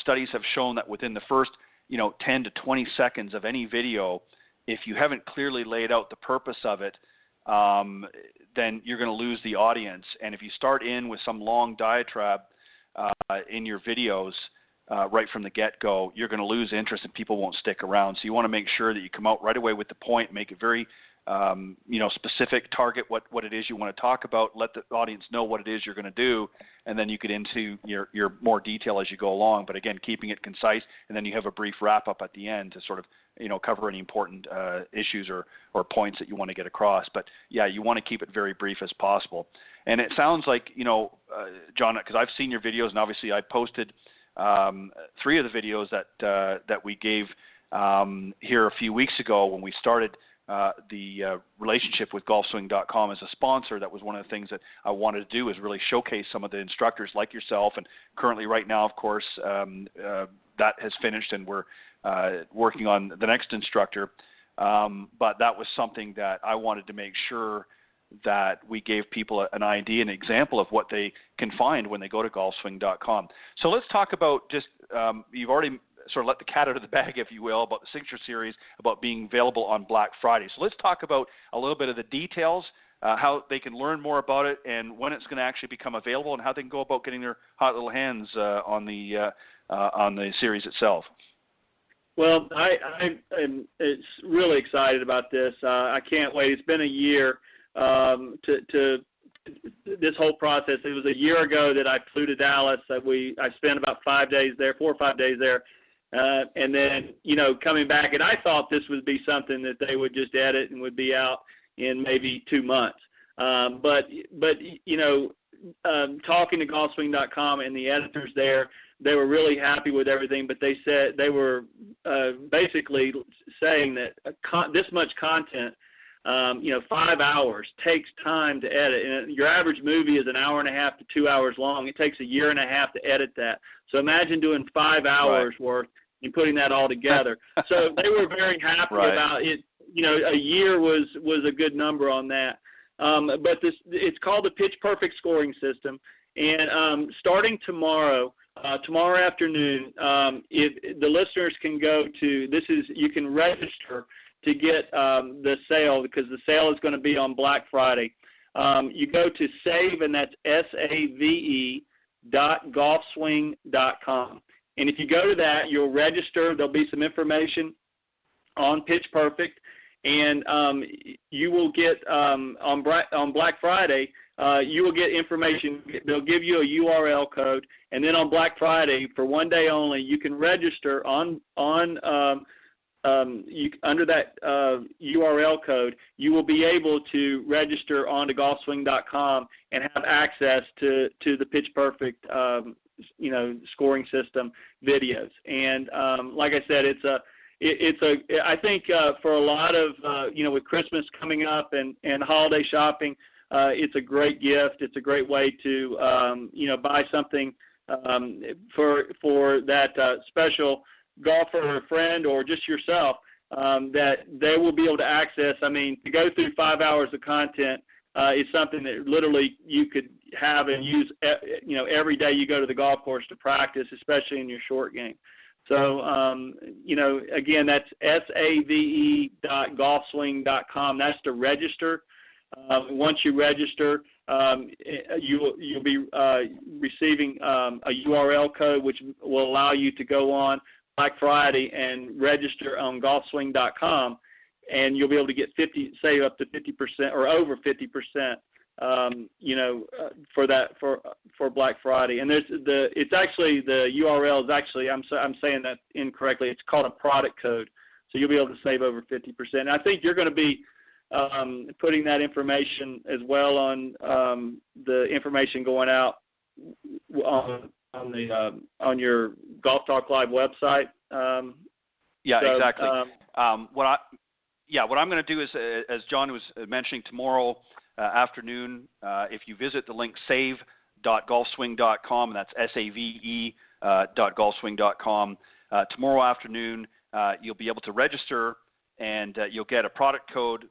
studies have shown that within the first 10 to 20 seconds of any video, if you haven't clearly laid out the purpose of it, then you're going to lose the audience. And if you start in with some long diatribe in your videos right from the get-go, you're going to lose interest and people won't stick around. So you want to make sure that you come out right away with the point, make it very specific, target what it is you want to talk about, let the audience know what it is you're going to do, and then you get into your more detail as you go along. But again, keeping it concise, and then you have a brief wrap-up at the end to sort of cover any important issues or points that you want to get across. But yeah, you want to keep it very brief as possible. And it sounds like, John, because I've seen your videos, and obviously I posted 3 of the videos that we gave here a few weeks ago when we started the relationship with golfswing.com as a sponsor. That was one of the things that I wanted to do, is really showcase some of the instructors like yourself. And currently right now, of course, that has finished and we're working on the next instructor. But that was something that I wanted to make sure that we gave people an idea, an example of what they can find when they go to golfswing.com. So let's talk about just, you've already sort of let the cat out of the bag, if you will, about the Signature Series, about being available on Black Friday. So let's talk about a little bit of the details, how they can learn more about it, and when it's going to actually become available, and how they can go about getting their hot little hands on the series itself. Well, I'm it's really excited about this. I can't wait. It's been a year to this whole process. It was a year ago that I flew to Dallas. I spent about 5 days there, 4 or 5 days there. And then, coming back, and I thought this would be something that they would just edit and would be out in maybe 2 months. But talking to golfswing.com and the editors there, they were really happy with everything, but they said they were basically saying that this much content, 5 hours takes time to edit. And your average movie is 1.5 hours to 2 hours long. It takes 1.5 years to edit that. So imagine doing 5 hours worth and putting that all together. So they were very happy about it. A year was a good number on that. But it's called the Pitch Perfect scoring system. And starting tomorrow afternoon, if the listeners can go to, you can register to get the sale, because the sale is going to be on Black Friday. You go to save, and that's save.golfswing.com. And if you go to that, you'll register. There'll be some information on Pitch Perfect, and you will get on Black Friday, you will get information. They'll give you a URL code, and then on Black Friday, for 1 day only, you can register under that URL code. You will be able to register onto golfswing.com and have access to the Pitch Perfect scoring system videos. And like I said, I think for a lot of with Christmas coming up and holiday shopping, it's a great gift. It's a great way to buy something for that special golfer or friend, or just yourself, that they will be able to access. I mean, to go through 5 hours of content is something that literally you could have and use, every day you go to the golf course to practice, especially in your short game. So, again, that's save.golfswing.com. That's to register. Once you register, you'll be receiving a URL code, which will allow you to go on Black Friday and register on golfswing.com, and you'll be able to get save up to 50% or over 50%. For Black Friday, and it's actually the URL is actually I'm saying that incorrectly. It's called a product code, so you'll be able to save over 50%. And I think you're going to be putting that information as well on the information going out on your Golf Talk Live website. Exactly. What I'm going to do is, as John was mentioning, tomorrow afternoon, if you visit the link save.golfswing.com, and that's save.golfswing.com, tomorrow afternoon you'll be able to register, and you'll get a product code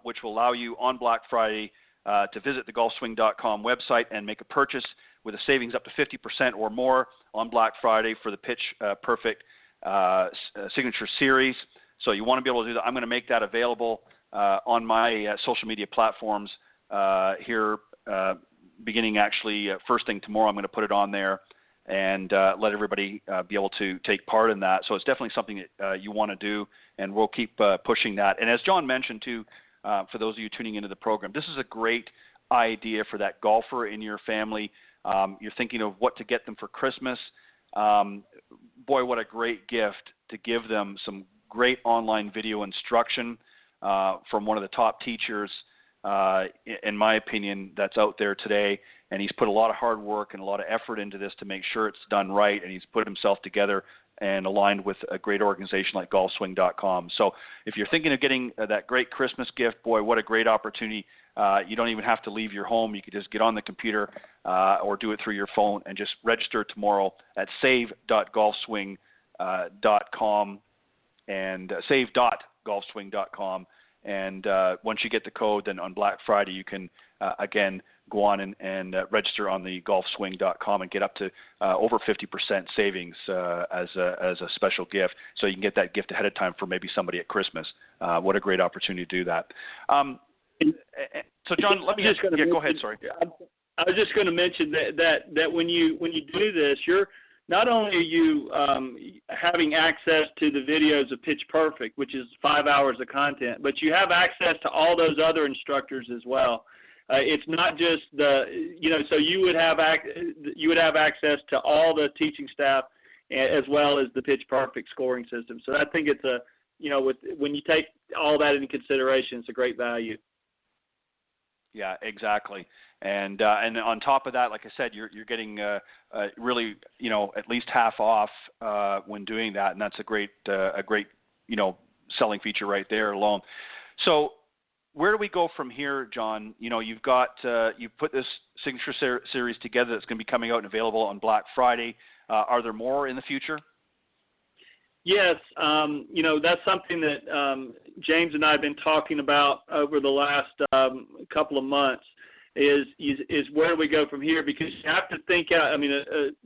which will allow you on Black Friday to visit the golfswing.com website and make a purchase with a savings up to 50% or more on Black Friday for the Pitch Perfect Signature Series. So you want to be able to do that. I'm going to make that available on my social media platforms here beginning actually first thing tomorrow. I'm going to put it on there and let everybody be able to take part in that. So it's definitely something that you want to do, and we'll keep pushing that. And as John mentioned too, for those of you tuning into the program, this is a great idea for that golfer in your family. You're thinking of what to get them for Christmas. Boy, what a great gift to give them some great online video instruction from one of the top teachers, in my opinion, that's out there today. And he's put a lot of hard work and a lot of effort into this to make sure it's done right. And he's put himself together and aligned with a great organization like golfswing.com. So if you're thinking of getting that great Christmas gift, boy, what a great opportunity. You don't even have to leave your home. You could just get on the computer or do it through your phone and just register tomorrow at save.golfswing.com and save.golfswing.com. And once you get the code, then on Black Friday, you can, again, go on and register on the golfswing.com and get up to over 50% savings as a special gift. So you can get that gift ahead of time for maybe somebody at Christmas. What a great opportunity to do that. So, John, let me just go ahead. Sorry. I was just going to mention that when you do this, you're not only are you having access to the videos of Pitch Perfect, which is 5 hours of content, but you have access to all those other instructors as well. It's not just so you would have access to all the teaching staff as well as the Pitch Perfect scoring system. So I think it's when you take all that into consideration, it's a great value. Yeah, exactly. And on top of that, like I said, you're getting really at least half off when doing that, and that's a great selling feature right there alone. So where do we go from here, John? You've got you've put this signature series together that's going to be coming out and available on Black Friday. Are there more in the future? Yes, that's something that James and I have been talking about over the last couple of months. Is where do we go from here? Because you have to think out. I mean,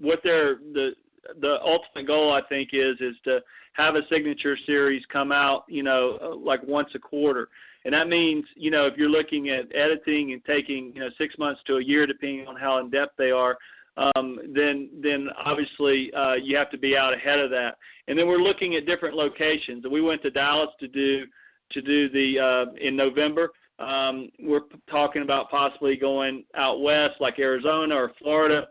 the ultimate goal, I think, is to have a signature series come out, like once a quarter. And that means, if you're looking at editing and taking, 6 months to a year, depending on how in depth they are, then obviously you have to be out ahead of that. And then we're looking at different locations. We went to Dallas to do the in November. We're talking about possibly going out west, like Arizona or Florida,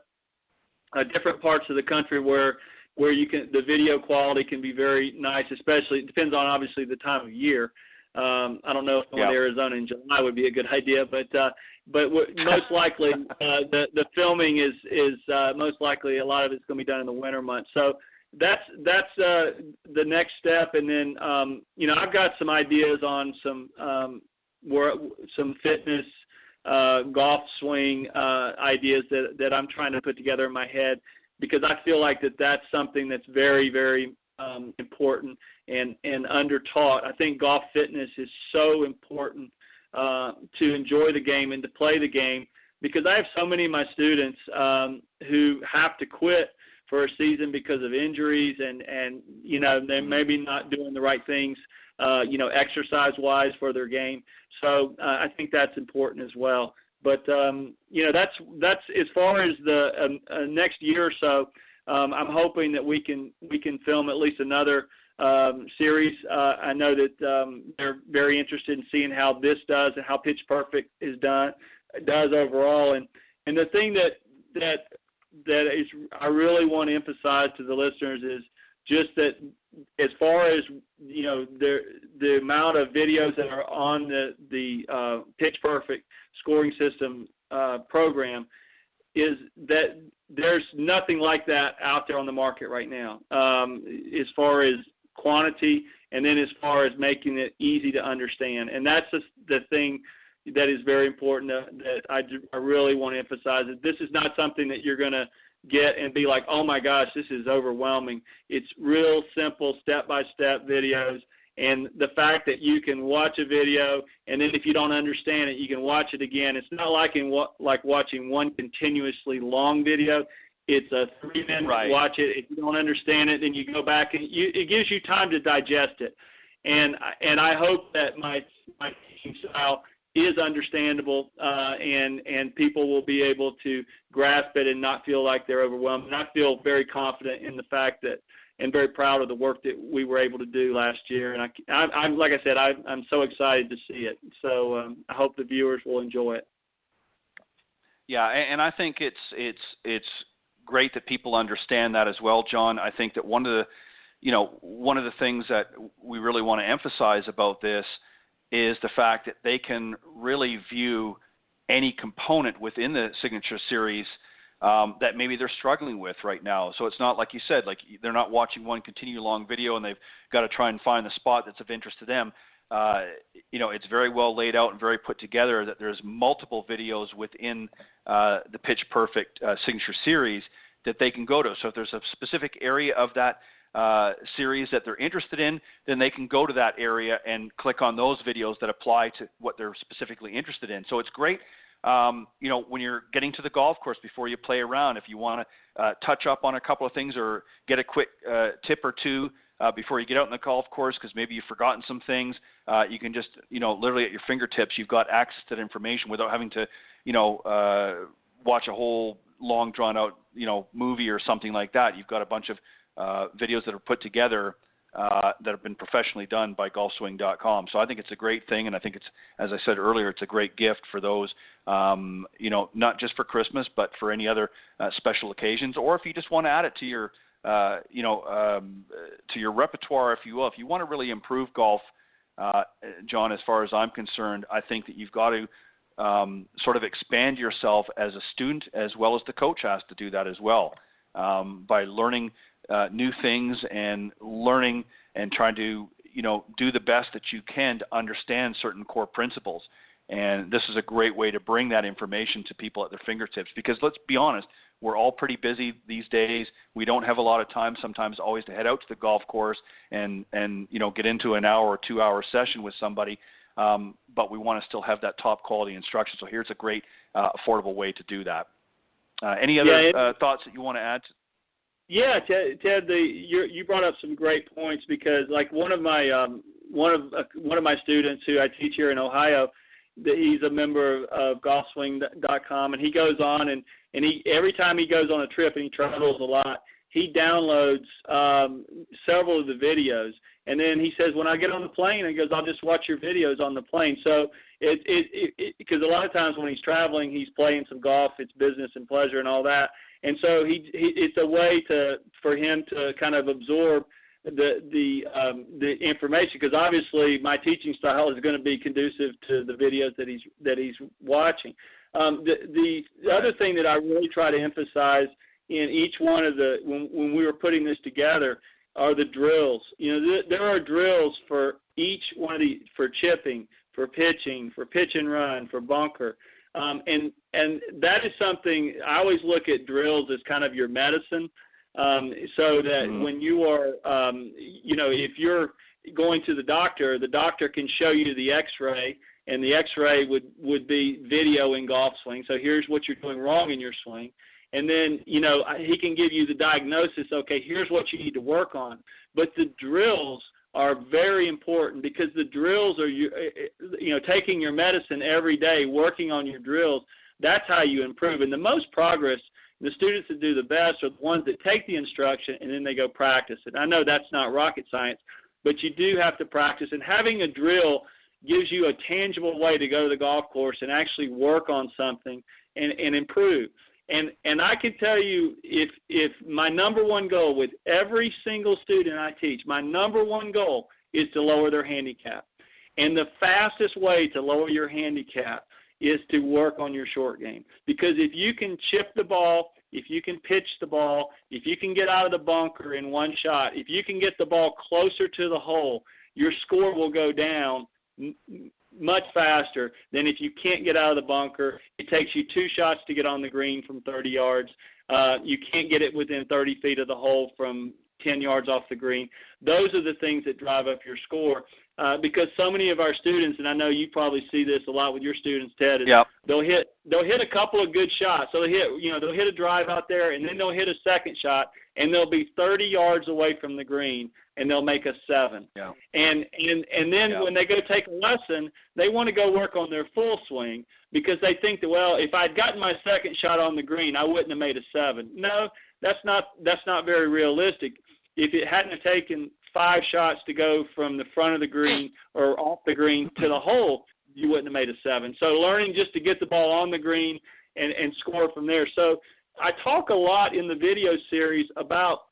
different parts of the country where the video quality can be very nice. Especially, it depends on obviously the time of year. I don't know if going to Arizona in July would be a good idea, but most likely the filming is most likely a lot of it's going to be done in the winter months. So that's the next step, and then I've got some ideas on some fitness golf swing ideas that I'm trying to put together in my head, because I feel like that's something that's very, very important and under-taught. I think golf fitness is so important to enjoy the game and to play the game, because I have so many of my students who have to quit for a season because of injuries and they're maybe not doing the right things exercise-wise for their game. So I think that's important as well. But that's as far as the next year or so. I'm hoping that we can film at least another series. I know that they're very interested in seeing how this does and how Pitch Perfect does overall. And the thing that is I really want to emphasize to the listeners is just that as far as the amount of videos that are on the Pitch Perfect scoring system program, is that there's nothing like that out there on the market right now, as far as quantity, and then as far as making it easy to understand. And that's just the thing that is very important that I really want to emphasize. That this is not something that you're going to get and be like, oh my gosh, this is overwhelming. It's real simple step-by-step videos. And the fact that you can watch a video, and then if you don't understand it, you can watch it again. It's not like watching one continuously long video. It's a 3-minute watch it. If you don't understand it, then you go back, and it gives you time to digest it. And I hope that my teaching style is understandable, and people will be able to grasp it and not feel like they're overwhelmed. And I feel very confident in the fact that, and very proud of the work that we were able to do last year. And I'm like I said, I'm so excited to see it. So I hope the viewers will enjoy it. Yeah, and I think it's great that people understand that as well, John. I think that one of the things that we really want to emphasize about this is the fact that they can really view any component within the signature series that maybe they're struggling with right now. So it's not like you said, like they're not watching one continue long video and they've got to try and find the spot that's of interest to them. It's very well laid out and very put together that there's multiple videos within the Pitch Perfect signature series that they can go to. So if there's a specific area of that series that they're interested in, then they can go to that area and click on those videos that apply to what they're specifically interested in. So it's great. When you're getting to the golf course before you play around, if you want to touch up on a couple of things or get a quick tip or two before you get out on the golf course because maybe you've forgotten some things, you can just, literally at your fingertips, you've got access to that information without having to, watch a whole long drawn out, movie or something like that. You've got a bunch of videos that are put together that have been professionally done by golfswing.com. So I think it's a great thing, and I think it's, as I said earlier, it's a great gift for those, not just for Christmas, but for any other special occasions, or if you just want to add it to your, to your repertoire, if you will. If you want to really improve golf, John, as far as I'm concerned, I think that you've got to sort of expand yourself as a student as well as the coach has to do that as well, by learning new things and learning and trying to, do the best that you can to understand certain core principles. And this is a great way to bring that information to people at their fingertips, because let's be honest, we're all pretty busy these days. We don't have a lot of time sometimes always to head out to the golf course and get into an hour or 2 hour session with somebody. But we want to still have that top quality instruction. So here's a great affordable way to do that. Any other thoughts that you want to add? Yeah, Ted, you brought up some great points, because like one of my students who I teach here in Ohio, he's a member of golfswing.com, and he goes on and he every time he goes on a trip, and he travels a lot, he downloads several of the videos, and then he says, when I get on the plane, he goes, I'll just watch your videos on the plane. So because a lot of times when he's traveling, he's playing some golf, it's business and pleasure and all that. And so it's a way for him to kind of absorb the information, because obviously my teaching style is going to be conducive to the videos that he's watching. The other thing that I really try to emphasize in each one of when we were putting this together are the drills. There are drills for each one of for chipping, for pitching, for pitch and run, for bunker. And that is something I always look at drills as kind of your medicine, so that when you are, if you're going to the doctor can show you the X-ray, and the X-ray would be video in golf swing. So here's what you're doing wrong in your swing. And then, he can give you the diagnosis, okay, here's what you need to work on. But the drills are very important, because the drills are, taking your medicine every day, working on your drills. That's how you improve. And the most progress The students that do the best are the ones that take the instruction and then they go practice it. I know that's not rocket science, but you do have to practice. And having a drill gives you a tangible way to go to the golf course and actually work on something and improve. And I can tell you, if my number one goal with every single student I teach, my number one goal is to lower their handicap. And the fastest way to lower your handicap is to work on your short game. Because if you can chip the ball, if you can pitch the ball, if you can get out of the bunker in one shot, if you can get the ball closer to the hole, your score will go down much faster than if you can't get out of the bunker. It takes you 2 shots to get on the green from 30 yards. You can't get it within 30 feet of the hole from 10 yards off the green. Those are the things that drive up your score. Because so many of our students, and I know you probably see this a lot with your students, Ted, is yep. they'll hit a couple of good shots. So they'll hit a drive out there, and then they'll hit a second shot, and they'll be 30 yards away from the green, and they'll make a 7. Yeah. And then when they go take a lesson, they want to go work on their full swing because they think that, well, if I'd gotten my second shot on the green, I wouldn't have made a 7. No, that's not very realistic. If it hadn't have taken 5 shots to go from the front of the green or off the green to the hole, you wouldn't have made a 7. So learning just to get the ball on the green and score from there. So I talk a lot in the video series about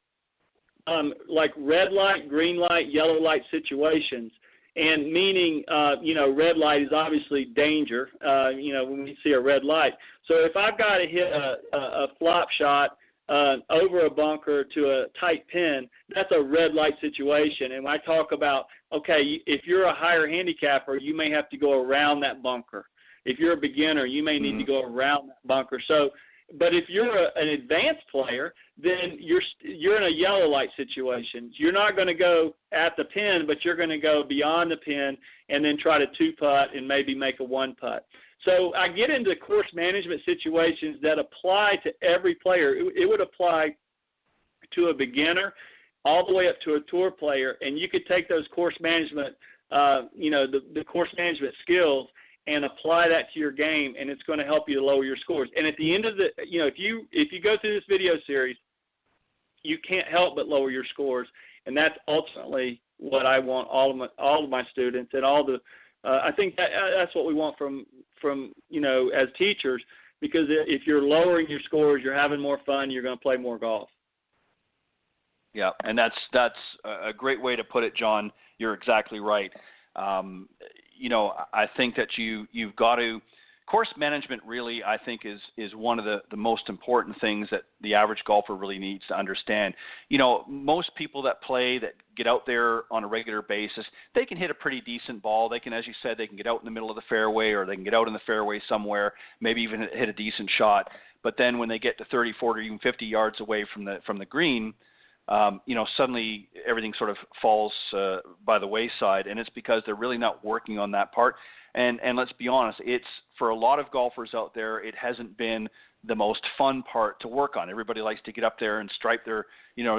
like red light, green light, yellow light situations. And meaning, red light is obviously danger, when we see a red light. So if I've got to hit a flop shot over a bunker to a tight pin, that's a red light situation. And when I talk about, okay, if you're a higher handicapper, you may have to go around that bunker. If you're a beginner, you may need to go around that bunker. So, but if you're an advanced player, then you're in a yellow light situation. You're not going to go at the pin, but you're going to go beyond the pin and then try to 2-putt and maybe make a 1-putt. So I get into course management situations that apply to every player. It would apply to a beginner all the way up to a tour player, and you could take those course management, the course management skills and apply that to your game, and it's going to help you to lower your scores. And at the end of the, if you go through this video series, you can't help but lower your scores, and that's ultimately what I want all of my students and all the. I think that's what we want from as teachers, because if you're lowering your scores, you're having more fun, you're going to play more golf. Yeah, and that's a great way to put it, John. You're exactly right. I think that you've got to course management really, I think, is one of the most important things that the average golfer really needs to understand. Most people that play, that get out there on a regular basis, they can hit a pretty decent ball. They can, as you said, they can get out in the middle of the fairway, or they can get out in the fairway somewhere, maybe even hit a decent shot. But then when they get to 30, 40, even 50 yards away from the green, suddenly everything sort of falls by the wayside, and it's because they're really not working on that part. And let's be honest, it's for a lot of golfers out there, it hasn't been the most fun part to work on. Everybody likes to get up there and stripe their,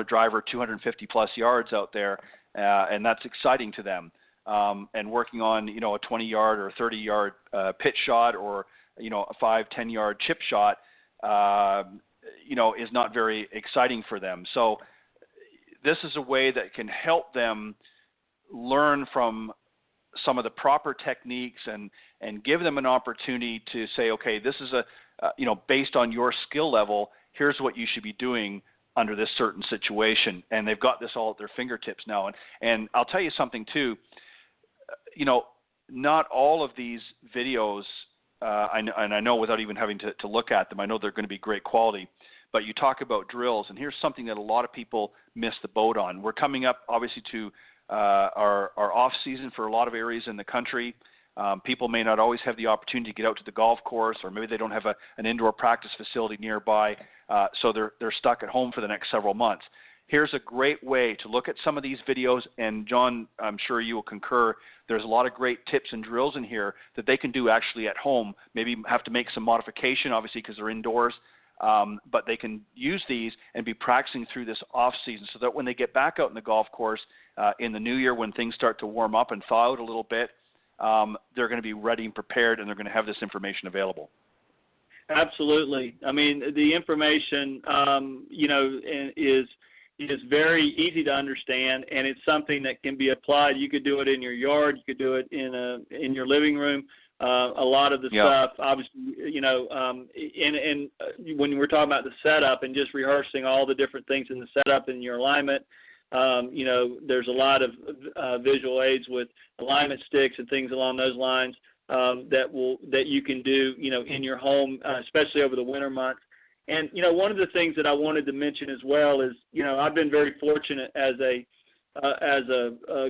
driver 250 plus yards out there, and that's exciting to them. And working on, a 20-yard or 30-yard pitch shot, or a 5-10 yard chip shot, is not very exciting for them. So this is a way that can help them learn from some of the proper techniques and give them an opportunity to say, okay, this is based on your skill level, here's what you should be doing under this certain situation. And they've got this all at their fingertips now. And I'll tell you something too, not all of these videos, I know without even having to look at them, I know they're going to be great quality. But you talk about drills, and here's something that a lot of people miss the boat on. We're coming up, obviously, to our off season for a lot of areas in the country. People may not always have the opportunity to get out to the golf course, or maybe they don't have an indoor practice facility nearby, so they're stuck at home for the next several months. Here's a great way to look at some of these videos, and John, I'm sure you will concur, there's a lot of great tips and drills in here that they can do actually at home. Maybe have to make some modification, obviously, because they're indoors. But they can use these and be practicing through this off season, so that when they get back out in the golf course in the new year, when things start to warm up and thaw out a little bit, they're going to be ready and prepared, and they're going to have this information available. Absolutely. I mean, the information, is very easy to understand, and it's something that can be applied. You could do it in your yard. You could do it in your living room. A lot of the stuff, obviously, and when we're talking about the setup and just rehearsing all the different things in the setup and your alignment, there's a lot of visual aids with alignment sticks and things along those lines that you can do, in your home, especially over the winter months. And, one of the things that I wanted to mention as well is, I've been very fortunate as a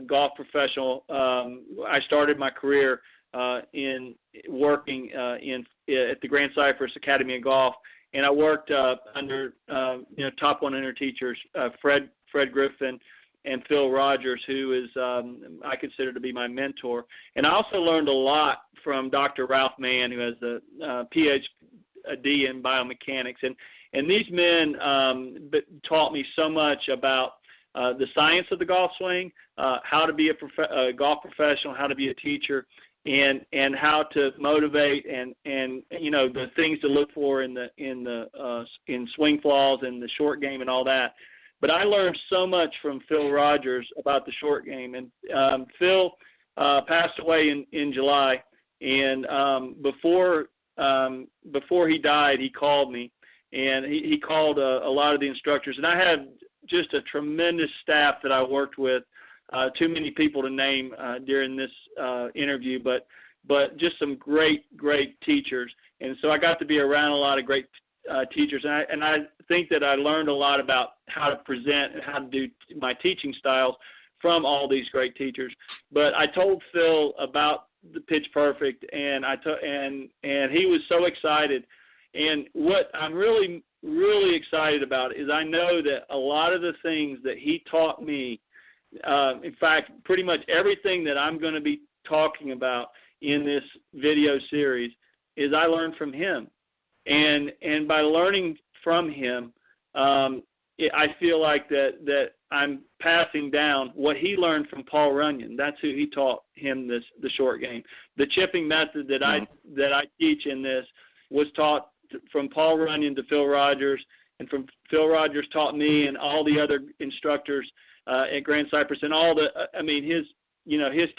golf professional. I started my career in working at the Grand Cypress Academy of Golf, and I worked under top 100 teachers, Fred Griffin and Phil Rogers, who is I consider to be my mentor. And I also learned a lot from Dr. Ralph Mann, who has a PhD in biomechanics, and these men taught me so much about the science of the golf swing, how to be a golf professional, how to be a teacher, and how to motivate and the things to look for in swing flaws and the short game and all that. But I learned so much from Phil Rogers about the short game, and Phil passed away in July, and before he died, he called me, and he called a lot of the instructors, and I had just a tremendous staff that I worked with. Too many people to name during this interview, but just some great teachers. And so I got to be around a lot of great teachers, and I think that I learned a lot about how to present and how to do my teaching styles from all these great teachers. But I told Phil about the Pitch Perfect, and and he was so excited. And what I'm really excited about is I know that a lot of the things that he taught me, in fact, pretty much everything that I'm going to be talking about in this video series is I learned from him. And by learning from him, I feel like that I'm passing down what he learned from Paul Runyon. That's who he taught him the short game. The chipping method that I teach in this was taught from Paul Runyon to Phil Rogers, and from Phil Rogers taught me and all the other instructors at Grand Cypress, and his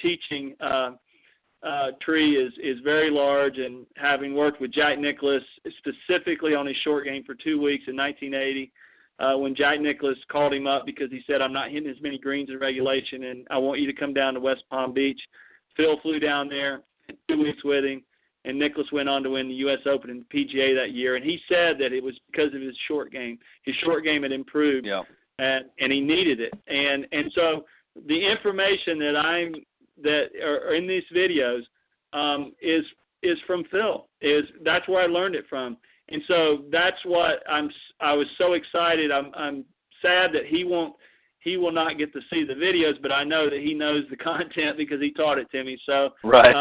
teaching tree is very large. And having worked with Jack Nicklaus specifically on his short game for 2 weeks in 1980, when Jack Nicklaus called him up because he said, "I'm not hitting as many greens in regulation, and I want you to come down to West Palm Beach." Phil flew down there, 2 weeks with him, and Nicklaus went on to win the U.S. Open and PGA that year. And he said that it was because of his short game. His short game had improved. Yeah. And he needed it, and so the information that are in these videos is from Phil. That's where I learned it from, and so that's what I was so excited. I'm sad that he will not get to see the videos, but I know that he knows the content because he taught it to me. So right.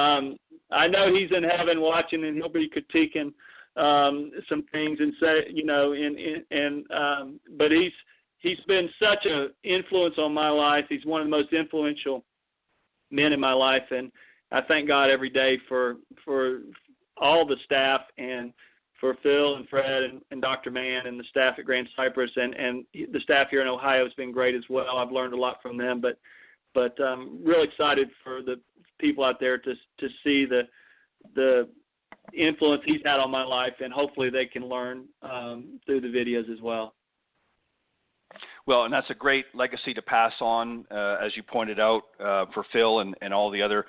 I know he's in heaven watching, and he'll be critiquing some things and say, but he's been such an influence on my life. He's one of the most influential men in my life, and I thank God every day for all the staff, and for Phil and Fred and Dr. Mann and the staff at Grand Cypress, and the staff here in Ohio has been great as well. I've learned a lot from them, but I'm real excited for the people out there to see the influence he's had on my life, and hopefully they can learn through the videos as well. Well, and that's a great legacy to pass on, as you pointed out, for Phil and all the other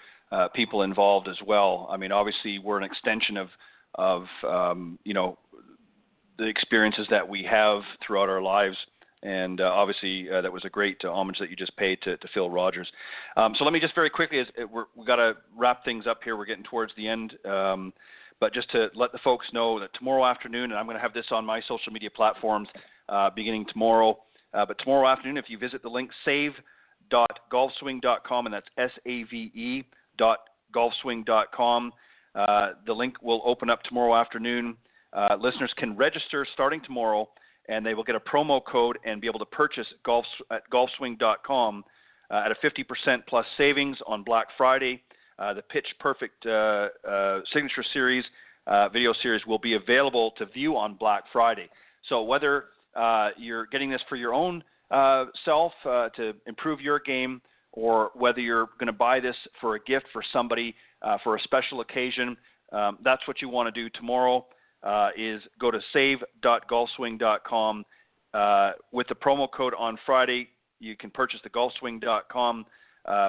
people involved as well. I mean, obviously, we're an extension of the experiences that we have throughout our lives, and obviously that was a great homage that you just paid to Phil Rogers. So let me just very quickly, we've got to wrap things up here. We're getting towards the end. But just to let the folks know that tomorrow afternoon, and I'm going to have this on my social media platforms beginning tomorrow, but tomorrow afternoon, if you visit the link save.golfswing.com, and that's save.golfswing.com, the link will open up tomorrow afternoon. Listeners can register starting tomorrow, and they will get a promo code and be able to purchase at golfswing.com at a 50% plus savings on Black Friday. The Pitch Perfect Signature Series video series will be available to view on Black Friday. So whether you're getting this for your own self to improve your game, or whether you're going to buy this for a gift for somebody for a special occasion, that's what you want to do tomorrow. Is go to save.golfswing.com. With the promo code on Friday, you can purchase the golfswing.com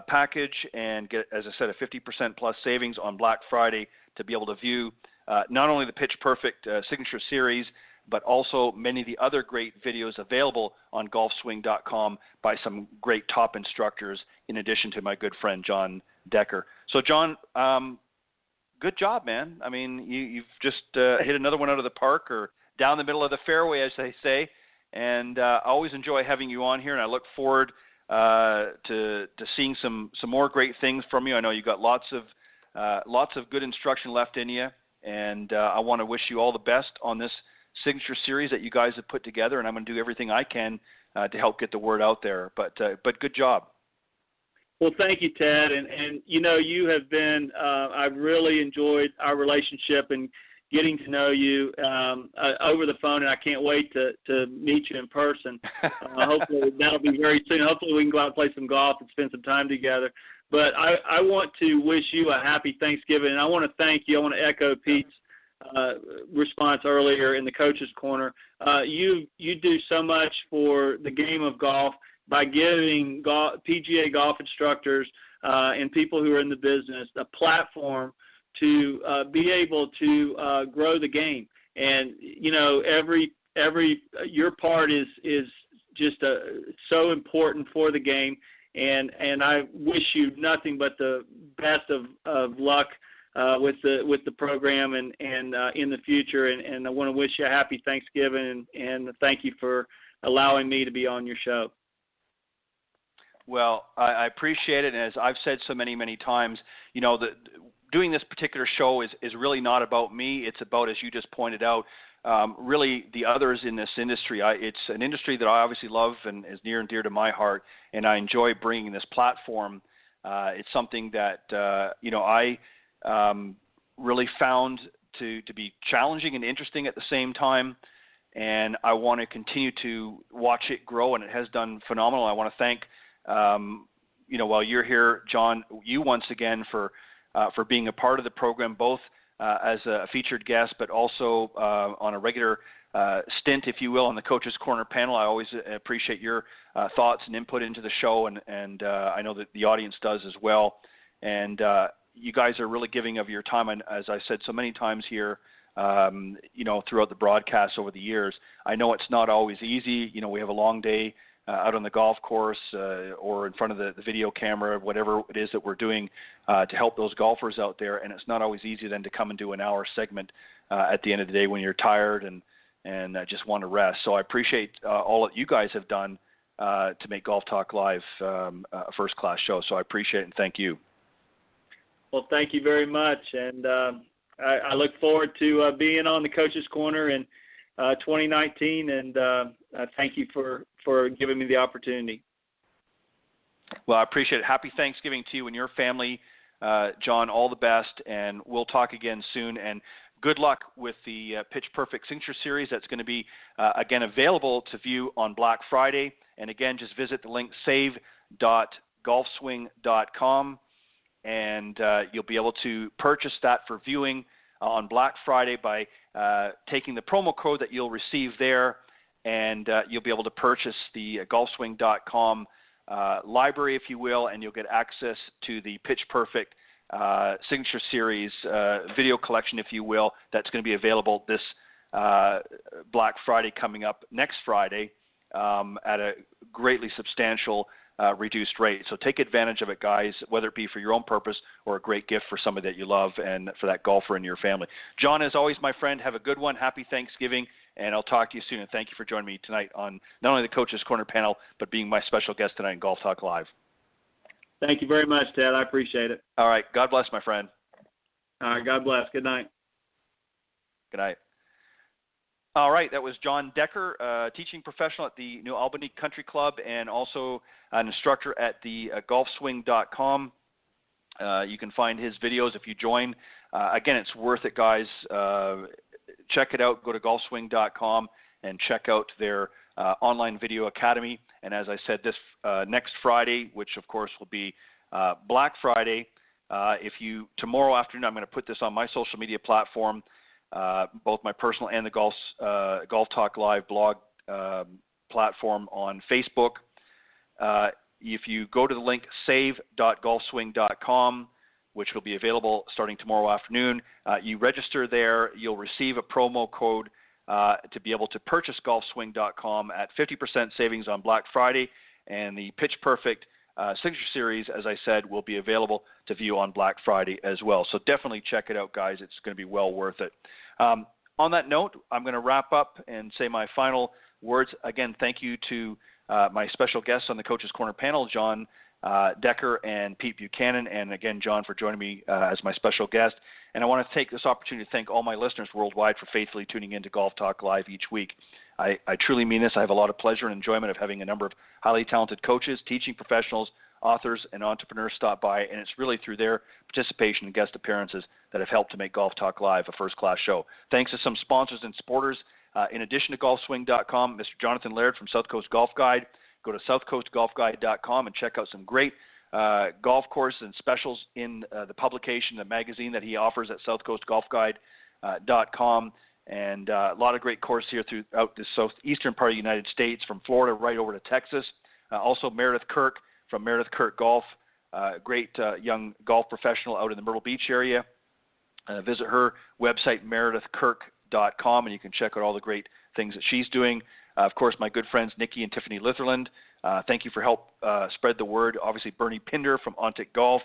package and get, as I said, a 50% plus savings on Black Friday to be able to view not only the Pitch Perfect Signature Series, but also many of the other great videos available on golfswing.com by some great top instructors, in addition to my good friend John Decker. So, John, good job, man. I mean, you've just hit another one out of the park, or down the middle of the fairway, as they say. And I always enjoy having you on here, and I look forward to seeing some more great things from you. I know you've got lots of good instruction left in you, and I want to wish you all the best on this signature series that you guys have put together, and I'm going to do everything I can to help get the word out there. But good job. Well, thank you, Ted. And you know, you have been, I've really enjoyed our relationship and getting to know you over the phone, and I can't wait to meet you in person. Hopefully that'll be very soon. Hopefully we can go out and play some golf and spend some time together. But I want to wish you a happy Thanksgiving, and I want to thank you. I want to echo Pete's response earlier in the Coach's Corner. You do so much for the game of golf by giving PGA golf instructors and people who are in the business a platform to be able to grow the game. And you know, every your part is just so important for the game. And I wish you nothing but the best of luck with the program and in the future. And I want to wish you a happy Thanksgiving and thank you for allowing me to be on your show. Well, I appreciate it, and as I've said so many times, you know, doing this particular show is really not about me. It's about, as you just pointed out, really the others in this industry. It's an industry that I obviously love and is near and dear to my heart, and I enjoy bringing this platform. It's something that you know, I really found to be challenging and interesting at the same time, and I want to continue to watch it grow, and it has done phenomenal. I want to thank you know, while you're here, John, you once again for being a part of the program, both as a featured guest, but also on a regular stint, if you will, on the Coach's Corner panel. I always appreciate your thoughts and input into the show, and I know that the audience does as well. And you guys are really giving of your time, and as I said so many times here, you know, throughout the broadcast over the years, I know it's not always easy. You know, we have a long day out on the golf course or in front of the video camera, whatever it is that we're doing to help those golfers out there. And it's not always easy then to come and do an hour segment at the end of the day when you're tired and just want to rest. So I appreciate all that you guys have done to make Golf Talk Live a first-class show. So I appreciate it, and thank you. Well, thank you very much. And I look forward to being on the Coach's Corner in 2019, and thank you for giving me the opportunity. Well, I appreciate it. Happy Thanksgiving to you and your family, John. All the best, and we'll talk again soon. And good luck with the Pitch Perfect Signature Series. That's going to be, again, available to view on Black Friday. And again, just visit the link save.golfswing.com, and you'll be able to purchase that for viewing on Black Friday by taking the promo code that you'll receive there, and you'll be able to purchase the golfswing.com library, if you will, and you'll get access to the Pitch Perfect Signature Series video collection, if you will, that's going to be available this Black Friday coming up next Friday at a greatly substantial reduced rate. So take advantage of it, guys, whether it be for your own purpose or a great gift for somebody that you love and for that golfer in your family. John, as always, my friend, have a good one. Happy Thanksgiving, and I'll talk to you soon. And thank you for joining me tonight on not only the Coach's Corner panel, but being my special guest tonight in Golf Talk Live. Thank you very much, Ted. I appreciate it. All right. God bless, my friend. All right. God bless. Good night. Good night. All right, that was John Decker, teaching professional at the New Albany Country Club and also an instructor at the golfswing.com. You can find his videos if you join Again, it's worth it, guys. Check it out. Go to golfswing.com and check out their online video academy. And as I said, this next Friday, which of course will be Black Friday, tomorrow afternoon, I'm going to put this on my social media platform, both my personal and the Golf Talk Live blog platform on Facebook. If you go to the link save.golfswing.com, which will be available starting tomorrow afternoon, you register there, you'll receive a promo code to be able to purchase golfswing.com at 50% savings on Black Friday, and the Pitch Perfect Signature Series, as I said, will be available to view on Black Friday as well. So definitely check it out, guys. It's going to be well worth it. On that note, I'm going to wrap up and say my final words. Again, thank you to my special guests on the Coach's Corner panel, John Decker and Pete Buchanan, and again, John, for joining me as my special guest. And I want to take this opportunity to thank all my listeners worldwide for faithfully tuning in to Golf Talk Live each week. I truly mean this. I have a lot of pleasure and enjoyment of having a number of highly talented coaches, teaching professionals, authors, and entrepreneurs stop by, and it's really through their participation and guest appearances that have helped to make Golf Talk Live a first-class show. Thanks to some sponsors and supporters. In addition to golfswing.com, Mr. Jonathan Laird from South Coast Golf Guide. Go to southcoastgolfguide.com and check out some great golf courses and specials in the publication, the magazine that he offers at southcoastgolfguide.com. And a lot of great courses here throughout the southeastern part of the United States, from Florida right over to Texas. Also Meredith Kirk from Meredith Kirk Golf, great young golf professional out in the Myrtle Beach area. Visit her website, meredithkirk.com, and you can check out all the great things that she's doing. Of course, my good friends Nikki and Tiffany Litherland, thank you for help spread the word. Obviously, Bernie Pinder from Ontic Golf,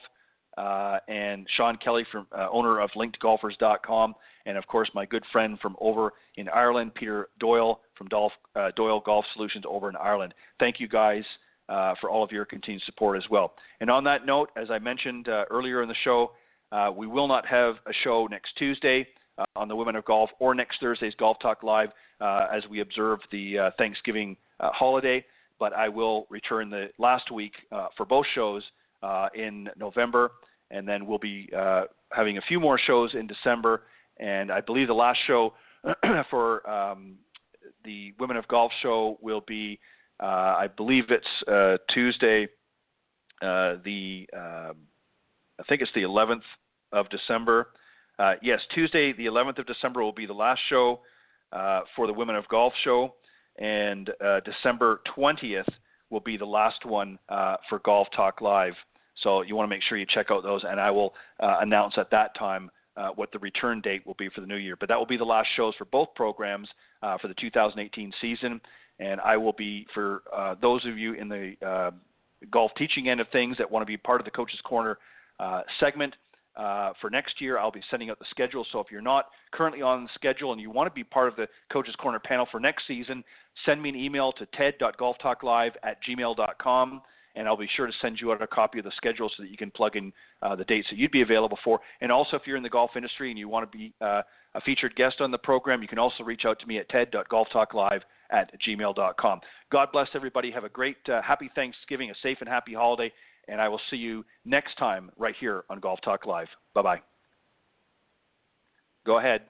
and Sean Kelly, from owner of linkedgolfers.com, and of course, my good friend from over in Ireland, Peter Doyle from Doyle Golf Solutions over in Ireland. Thank you guys for all of your continued support as well. And on that note, as I mentioned earlier in the show, we will not have a show next Tuesday on the Women of Golf, or next Thursday's Golf Talk Live as we observe the Thanksgiving holiday, but I will return the last week for both shows in November, and then we'll be having a few more shows in December, and I believe the last show for the Women of Golf show will be, I believe it's Tuesday, I think it's the 11th of December. Yes, Tuesday, the 11th of December will be the last show for the Women of Golf show, and December 20th will be the last one for Golf Talk Live. So you want to make sure you check out those, and I will announce at that time what the return date will be for the new year. But that will be the last shows for both programs for the 2018 season, and I will be, for those of you in the golf teaching end of things that want to be part of the Coach's Corner segment, for next year, I'll be sending out the schedule. So if you're not currently on the schedule and you want to be part of the Coach's Corner panel for next season, send me an email to ted.golftalklive@gmail.com, and I'll be sure to send you out a copy of the schedule so that you can plug in the dates that you'd be available for. And also, if you're in the golf industry and you want to be a featured guest on the program, you can also reach out to me at ted.golftalklive@gmail.com. God bless everybody. Have a great, happy Thanksgiving, a safe and happy holiday. And I will see you next time right here on Golf Talk Live. Bye-bye. Go ahead.